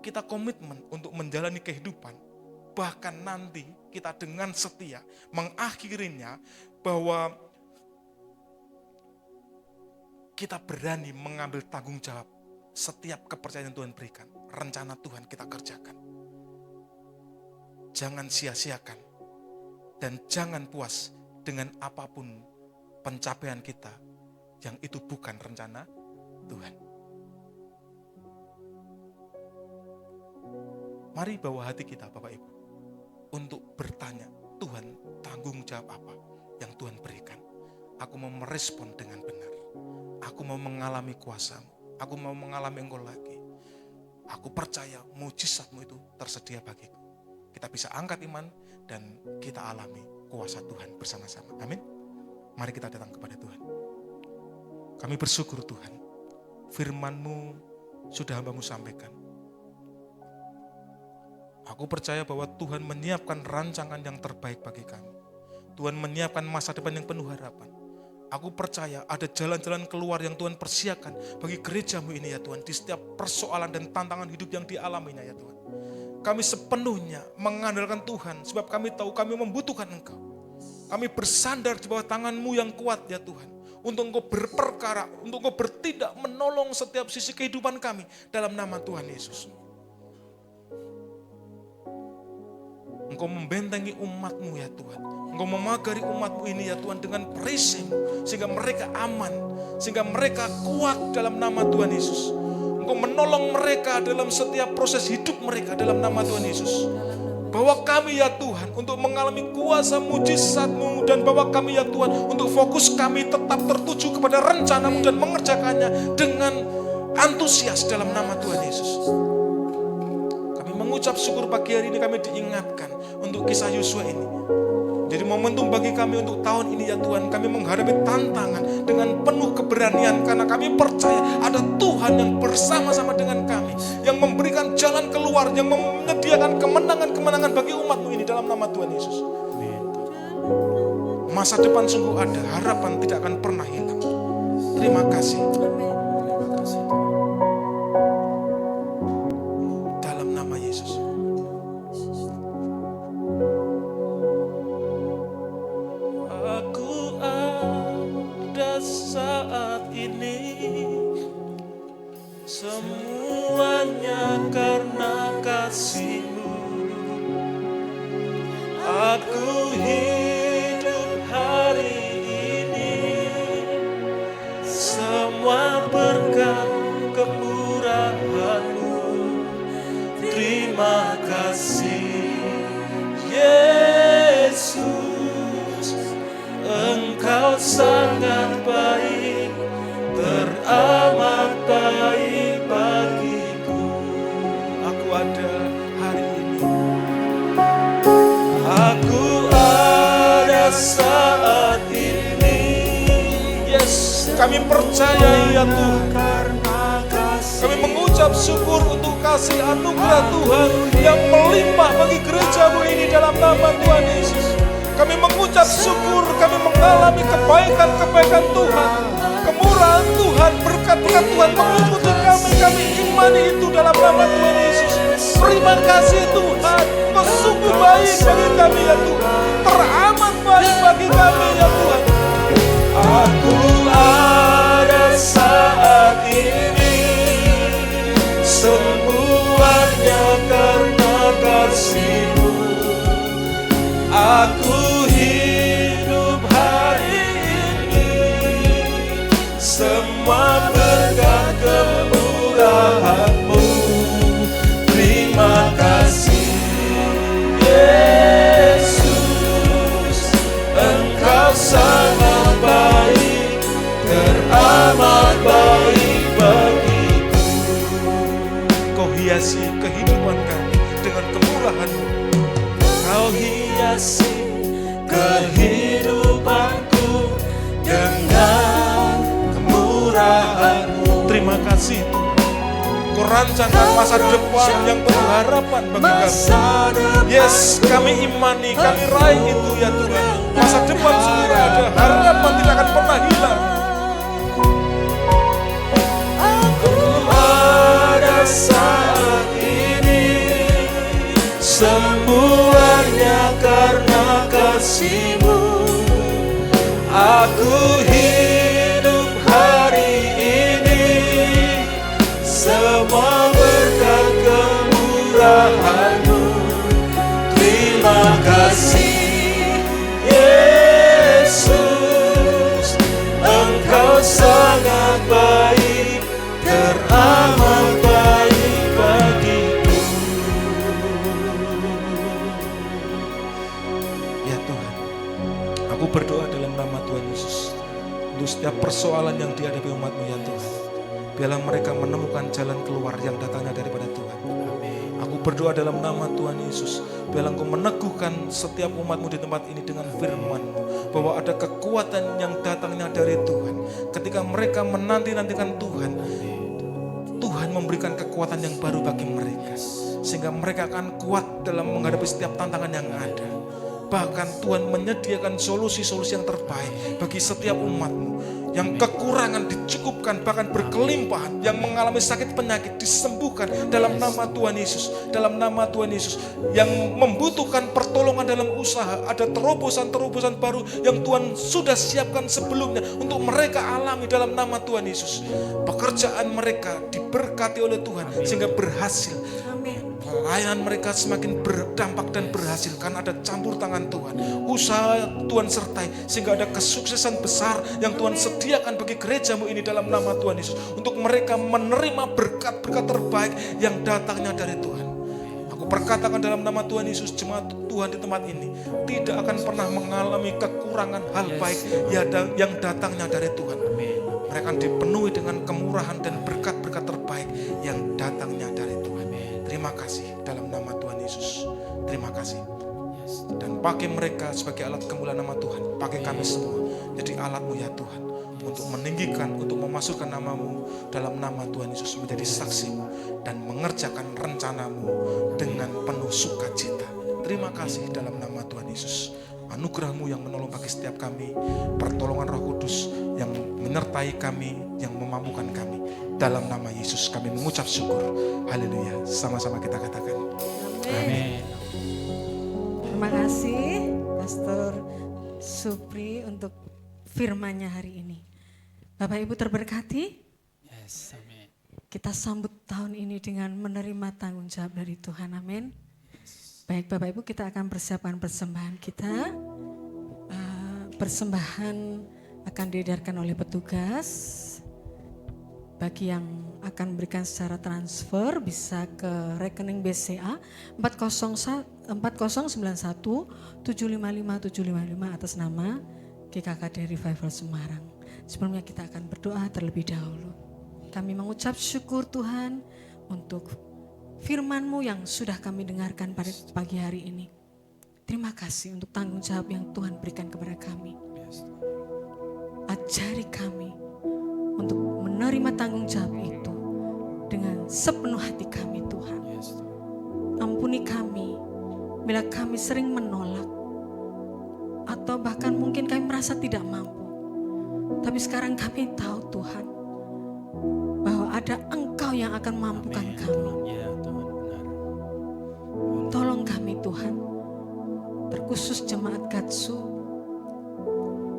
Speaker 3: Kita komitmen untuk menjalani kehidupan, bahkan nanti kita dengan setia mengakhirinya, bahwa kita berani mengambil tanggung jawab setiap kepercayaan yang Tuhan berikan. Rencana Tuhan kita kerjakan. Jangan sia-siakan dan jangan puas dengan apapun pencapaian kita yang itu bukan rencana Tuhan. Mari bawa hati kita Bapak Ibu untuk bertanya, Tuhan tanggung jawab apa yang Tuhan berikan? Aku mau merespon dengan benar. Aku mau mengalami kuasa-Mu. Aku mau mengalami Engkau lagi. Aku percaya mujizat-Mu itu tersedia bagiku. Kita bisa angkat iman dan kita alami kuasa Tuhan bersama-sama. Amin. Mari kita datang kepada Tuhan. Kami bersyukur Tuhan, firman-Mu sudah hamba-Mu sampaikan. Aku percaya bahwa Tuhan menyiapkan rancangan yang terbaik bagi kami. Tuhan menyiapkan masa depan yang penuh harapan. Aku percaya ada jalan-jalan keluar yang Tuhan persiapkan bagi gereja-Mu ini ya Tuhan. Di setiap persoalan dan tantangan hidup yang dialaminya ya Tuhan. Kami sepenuhnya mengandalkan Tuhan sebab kami tahu kami membutuhkan Engkau. Kami bersandar di bawah tangan-Mu yang kuat ya Tuhan. Untuk Engkau berperkara, untuk Engkau bertindak menolong setiap sisi kehidupan kami dalam nama Tuhan Yesus. Engkau membentengi umat-Mu ya Tuhan. Engkau memagari umat-Mu ini ya Tuhan dengan perisai-Mu. Sehingga mereka aman. Sehingga mereka kuat dalam nama Tuhan Yesus. Engkau menolong mereka dalam setiap proses hidup mereka dalam nama Tuhan Yesus. Bawa kami ya Tuhan untuk mengalami kuasa mujizat-Mu. Dan bawa kami ya Tuhan untuk fokus kami tetap tertuju kepada rencana-Mu dan mengerjakannya dengan antusias dalam nama Tuhan Yesus. Mengucap syukur pagi hari ini kami diingatkan untuk kisah Yosua ini. Jadi momentum bagi kami untuk tahun ini ya Tuhan, kami menghadapi tantangan dengan penuh keberanian karena kami percaya ada Tuhan yang bersama-sama dengan kami, yang memberikan jalan keluar, yang menyediakan kemenangan-kemenangan bagi umat-Mu ini dalam nama Tuhan Yesus. Masa depan sungguh ada, harapan tidak akan pernah hilang. Terima kasih. Terima kasih.
Speaker 2: Saat ini semuanya karena kasih-Mu. Aku hidup hari ini semua berkat kemurahan-Mu. Terima kasih Yesus, Engkau sangat baik, teramat baik bagiku.
Speaker 3: Aku ada hari ini.
Speaker 2: Aku ada saat ini.
Speaker 3: Yes, kami percaya ya Tuhan. Kami mengucap syukur untuk kasih anugerah Tuhan yang melimpah bagi gereja-Mu ini dalam nama Tuhan Yesus. Kami mengucap syukur, kami mengalami kebaikan-kebaikan Tuhan, kemurahan Tuhan, berkat-berkat Tuhan mengikuti kami, kami imani itu dalam nama Tuhan Yesus. Terima kasih Tuhan, Kau sungguh baik bagi kami ya Tuhan, teramat baik bagi kami ya Tuhan.
Speaker 2: Aku ada saat ini, semuanya karena kasih-Mu. Aku hidup hari ini, semua berkat kemurahan-Mu. Terima kasih Yesus, Engkau sangat baik, teramat baik bagiku.
Speaker 3: Kau hiasi kehidupan kami dengan kemurahan-Mu.
Speaker 2: Kau hiasi kehidupanku dengan kemurahan-Mu.
Speaker 3: Terima kasih Tuhan. Kau rancangkan masa depan yang penuh harapan bagi kami. Yes, kami imani, kami raih itu ya Tuhan. Masa depan sungguh ada, harapan tidak akan pernah hilang.
Speaker 2: Aku ada saat ini, semuanya karena kasih-Mu. Aku hidup hari ini, semua berkat kemurahan-Mu. Terima kasih Yesus, Engkau sangat baik, teramat baik bagiku.
Speaker 3: Ya Tuhan, aku berdoa dalam nama Tuhan Yesus untuk setiap persoalan yang dihadapi umat-Mu ya Tuhan.
Speaker 2: biarlah mereka menemukan jalan keluar yang datangnya daripada Tuhan. Aku berdoa dalam nama Tuhan Yesus, biarlah Engkau meneguhkan setiap umat-Mu di tempat ini dengan firman-Mu, bahwa ada kekuatan yang datangnya dari Tuhan. Ketika mereka menanti-nantikan Tuhan, Tuhan memberikan kekuatan yang baru bagi mereka, sehingga mereka akan kuat dalam menghadapi setiap tantangan yang ada. Bahkan Tuhan menyediakan solusi-solusi yang terbaik bagi setiap umat-Mu. Yang kekurangan dicukupkan, bahkan berkelimpahan. Yang mengalami sakit penyakit disembuhkan dalam nama Tuhan Yesus. Dalam nama Tuhan Yesus. Yang membutuhkan pertolongan dalam usaha, ada terobosan-terobosan baru yang Tuhan sudah siapkan sebelumnya untuk mereka alami dalam nama Tuhan Yesus. Pekerjaan mereka diberkati oleh Tuhan sehingga berhasil. Pelayanan mereka semakin berdampak dan berhasil karena ada campur tangan Tuhan. Usaha Tuhan sertai sehingga ada kesuksesan besar yang Tuhan sediakan bagi gereja-Mu ini dalam nama Tuhan Yesus. Untuk mereka menerima berkat-berkat terbaik yang datangnya dari Tuhan. Aku perkatakan dalam nama Tuhan Yesus, jemaat Tuhan di tempat ini tidak akan pernah mengalami kekurangan hal baik yang datangnya dari Tuhan. Mereka akan dipenuhi dengan kemurahan dan berkat-berkat terbaik yang datangnya dari Tuhan. Terima kasih dalam nama Tuhan Yesus. Terima kasih. Dan pakai mereka sebagai alat kemuliaan nama Tuhan. Pakai kami semua jadi alat-Mu ya Tuhan, untuk meninggikan, untuk memasukkan nama-Mu dalam nama Tuhan Yesus, menjadi saksi-Mu dan mengerjakan rencana-Mu dengan penuh sukacita. Terima kasih dalam nama Tuhan Yesus. Anugerah-Mu yang menolong bagi setiap kami, pertolongan Roh Kudus yang menyertai kami, yang memampukan kami. Dalam nama Yesus kami mengucap syukur. Haleluya. Sama-sama kita katakan.
Speaker 1: Amin. Terima kasih Pastor Supri untuk firman-Nya hari ini. Bapak Ibu terberkati.
Speaker 4: Yes, amin.
Speaker 1: Kita sambut tahun ini dengan menerima tanggung jawab dari Tuhan. Amin. Baik Bapak Ibu, kita akan persiapkan persembahan kita. Persembahan akan diedarkan oleh petugas. Bagi yang akan memberikan secara transfer bisa ke rekening BCA 4091 755 755 atas nama GKKD Revival Semarang. Sebelumnya kita akan berdoa terlebih dahulu. Kami mengucap syukur Tuhan untuk firman-Mu yang sudah kami dengarkan pada pagi hari ini. Terima kasih untuk tanggung jawab yang Tuhan berikan kepada kami. Ajari kami untuk menerima tanggung jawab itu dengan sepenuh hati kami Tuhan. Ampuni kami bila kami sering menolak atau bahkan mungkin kami merasa tidak mampu. Tapi sekarang kami tahu Tuhan bahwa ada Engkau yang akan mampukan kami. Tolong kami Tuhan, terkhusus jemaat Gatsu,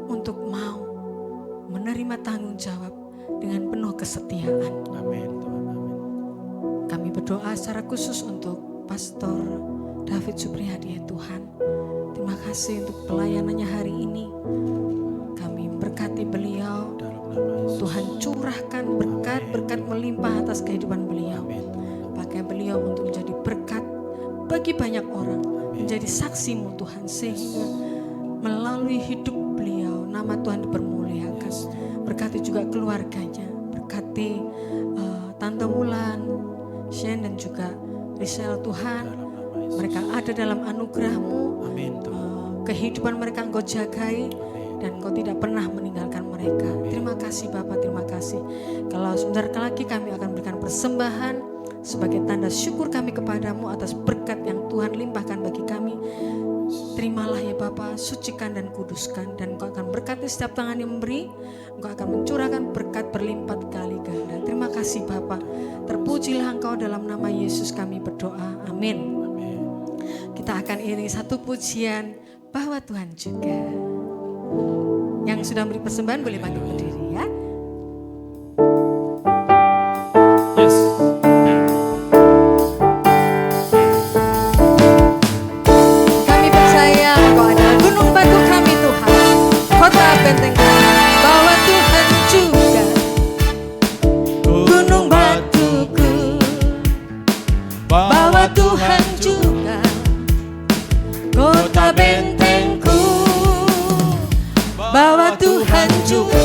Speaker 1: untuk mau menerima tanggung jawab dengan penuh kesetiaan.
Speaker 4: Amin, Tuhan, amin.
Speaker 1: Kami berdoa secara khusus untuk Pastor David Supriyadi ya Tuhan. Terima kasih untuk pelayanannya hari ini. Kami berkati beliau. Tuhan curahkan berkat-berkat melimpah atas kehidupan beliau. Pakai beliau untuk menjadi berkat bagi banyak orang. Menjadi saksi-Mu Tuhan, sehingga melalui hidup beliau nama Tuhan dipermuliakan. Berkati juga keluarganya, berkati Tante Wulan, Shen dan juga Risel Tuhan. Mereka ada dalam anugerah-Mu. Kehidupan mereka Engkau jagai dan Engkau tidak pernah meninggalkan mereka. Terima kasih Bapak, terima kasih. Kalau sebentar lagi kami akan berikan persembahan sebagai tanda syukur kami kepadamu atas berkat yang Tuhan limpahkan bagi kami. Terimalah ya Bapa, sucikan dan kuduskan, dan Engkau akan berkati setiap tangan yang memberi. Engkau akan mencurahkan berkat berlimpah kali ganda. Terima kasih Bapa, terpujilah Engkau, dalam nama Yesus kami berdoa, amin. Kita akan iringi satu pujian, bahwa Tuhan juga. Yang sudah beri persembahan boleh bangkit berdiri ya.
Speaker 4: Yes.
Speaker 1: Kami percaya Engkau adalah gunung batu kami Tuhan, kota benteng kami, bahwa Tuhan juga gunung batuku, bahwa Tuhan juga kota bentengku, bahwa Tuhan juga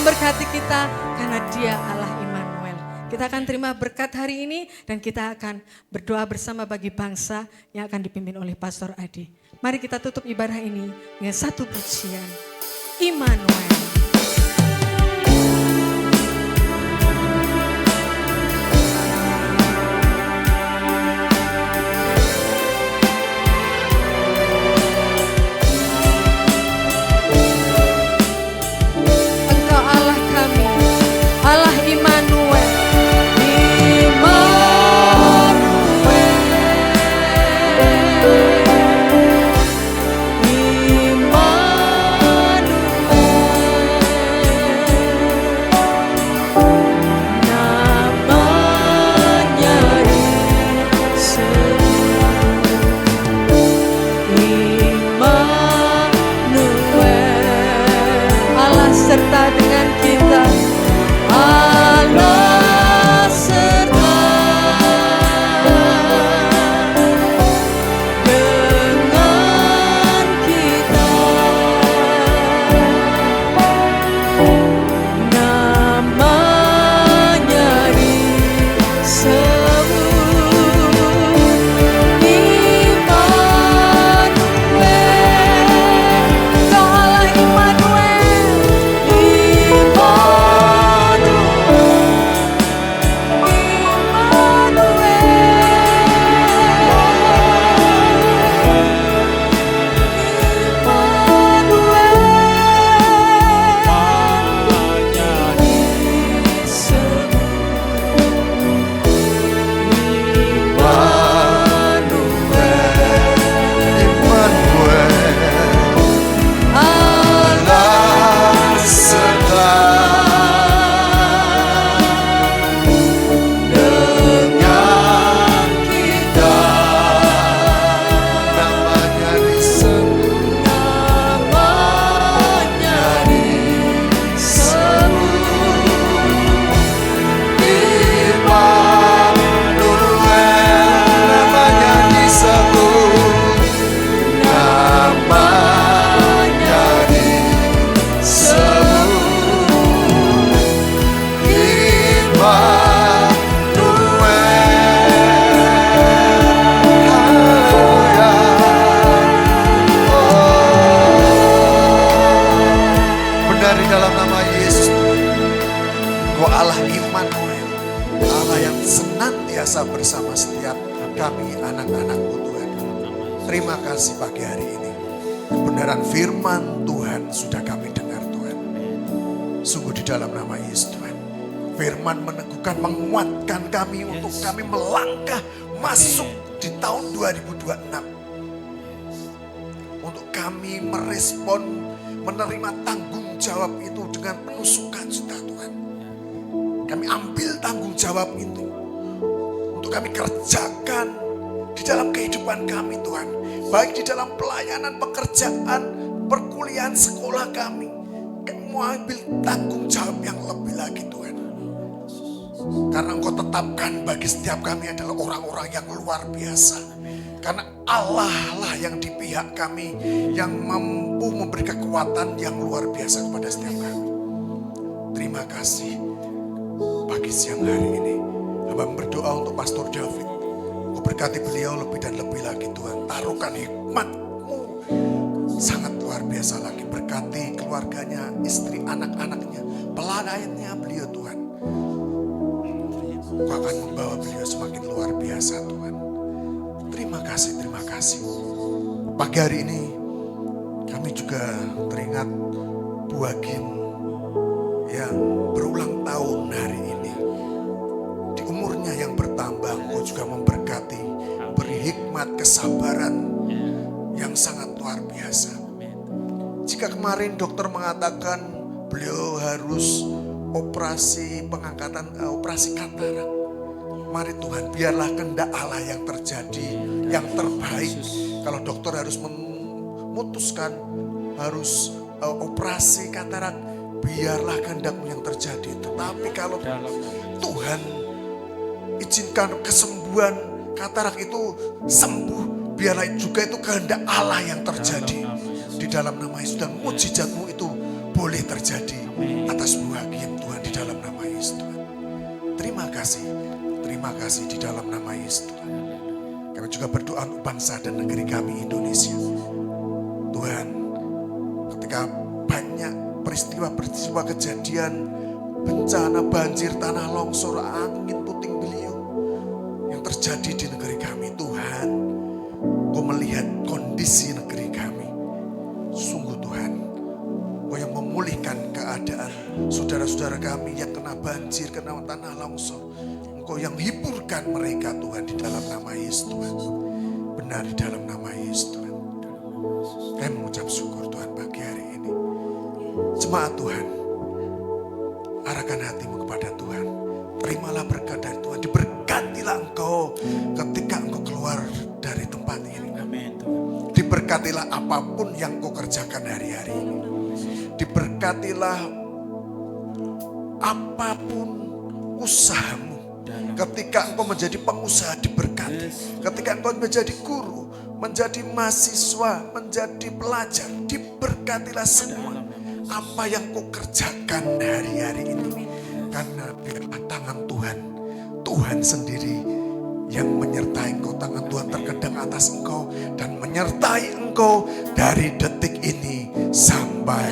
Speaker 1: memberkati kita karena Dia Allah Immanuel. Kita akan terima berkat hari ini dan kita akan berdoa bersama bagi bangsa yang akan dipimpin oleh Pastor Adi. Mari kita tutup ibadah ini dengan satu pujian. Immanuel. Engkau Allah kami, Allah Immanuel. Serta dengan kita, Allah serta dengan kita, namanya disebut Immanuel. Kau Allah Immanuel.
Speaker 5: Dari dalam nama Yesus, Engkau Allah Immanuel, Allah yang senantiasa bersama setiap kami anak-anak-Mu Tuhan. Terima kasih pagi hari ini. Kebenaran firman Tuhan sudah kami dengar Tuhan. Sungguh di dalam nama Yesus Tuhan. Firman meneguhkan, menguatkan kami untuk kami melangkah masuk di tahun 2026. Untuk kami merespon, menerima tanggung jawab itu dengan penuh sukacita Tuhan. Kami ambil tanggung jawab itu untuk kami kerjakan di dalam kehidupan kami Tuhan. Baik di dalam pelayanan, pekerjaan, perkuliahan, sekolah kami. Kami mau ambil tanggung jawab yang lebih lagi Tuhan. Karena Engkau tetapkan bagi setiap kami adalah orang-orang yang luar biasa. Karena Allah lah yang di pihak kami, yang mampu memberi kekuatan yang luar biasa kepada setiap kami. Terima kasih pagi siang hari ini. Hamba berdoa untuk Pastor David. Kau berkati beliau lebih dan lebih lagi Tuhan. Taruhkan hikmat-Mu sangat luar biasa lagi. Berkati keluarganya, istri, anak-anaknya, pelayanannya beliau Tuhan. Kau akan membawa beliau semakin luar biasa Tuhan. Terima kasih, terima kasih. Pagi hari ini kami juga teringat Bu Hakim yang berulang tahun hari ini. Di umurnya yang bertambah, Engkau juga memberkati, beri hikmat, kesabaran yang sangat luar biasa. Jika kemarin dokter mengatakan beliau harus operasi pengangkatan, operasi katarak. Mari Tuhan, biarlah kehendak Allah yang terjadi, yang terbaik. Kalau dokter harus memutuskan, harus operasi katarak, biarlah kehendak-Mu yang terjadi. Tetapi kalau Tuhan izinkan kesembuhan katarak itu sembuh, biarlah juga itu kehendak Allah yang terjadi. Di dalam nama Yesus, dan mujizat-Mu itu boleh terjadi atas buah Hakim Tuhan di dalam nama Yesus Tuhan. Terima kasih di dalam nama Yesus Tuhan. Kami juga berdoa untuk bangsa dan negeri kami Indonesia. Tuhan, ketika banyak peristiwa-peristiwa kejadian, bencana, banjir, tanah longsor, angin puting beliung yang terjadi di negeri kami, Tuhan, Kau melihat kondisi negeri kami. Sungguh Tuhan, Kau yang memulihkan keadaan saudara-saudara kami yang kena banjir, kena tanah longsor. Engkau yang hiburkan mereka Tuhan di dalam nama Yesus Tuhan. Benar di dalam nama Yesus Tuhan. Kami mengucap syukur Tuhan pagi hari ini. Jemaat Tuhan, arahkan hatimu kepada Tuhan. Terimalah berkat dari Tuhan. Diberkatilah engkau ketika engkau keluar dari tempat ini.
Speaker 4: Amin Tuhan.
Speaker 5: Diberkatilah apapun yang kau kerjakan hari-hari ini. Diberkatilah apapun usahamu. Ketika engkau menjadi pengusaha diberkati. Ketika engkau menjadi guru, menjadi mahasiswa, menjadi pelajar, diberkatilah semua apa yang kau kerjakan hari-hari ini. Karena biarlah tangan Tuhan, Tuhan sendiri yang menyertai engkau. Tangan Tuhan terkadang atas engkau dan menyertai engkau dari detik ini sampai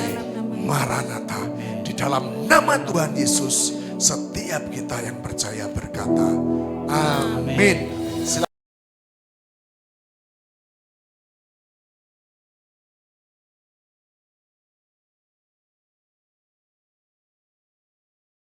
Speaker 5: Maranatha. Di dalam nama Tuhan Yesus, setiap kita yang percaya berkata, amin.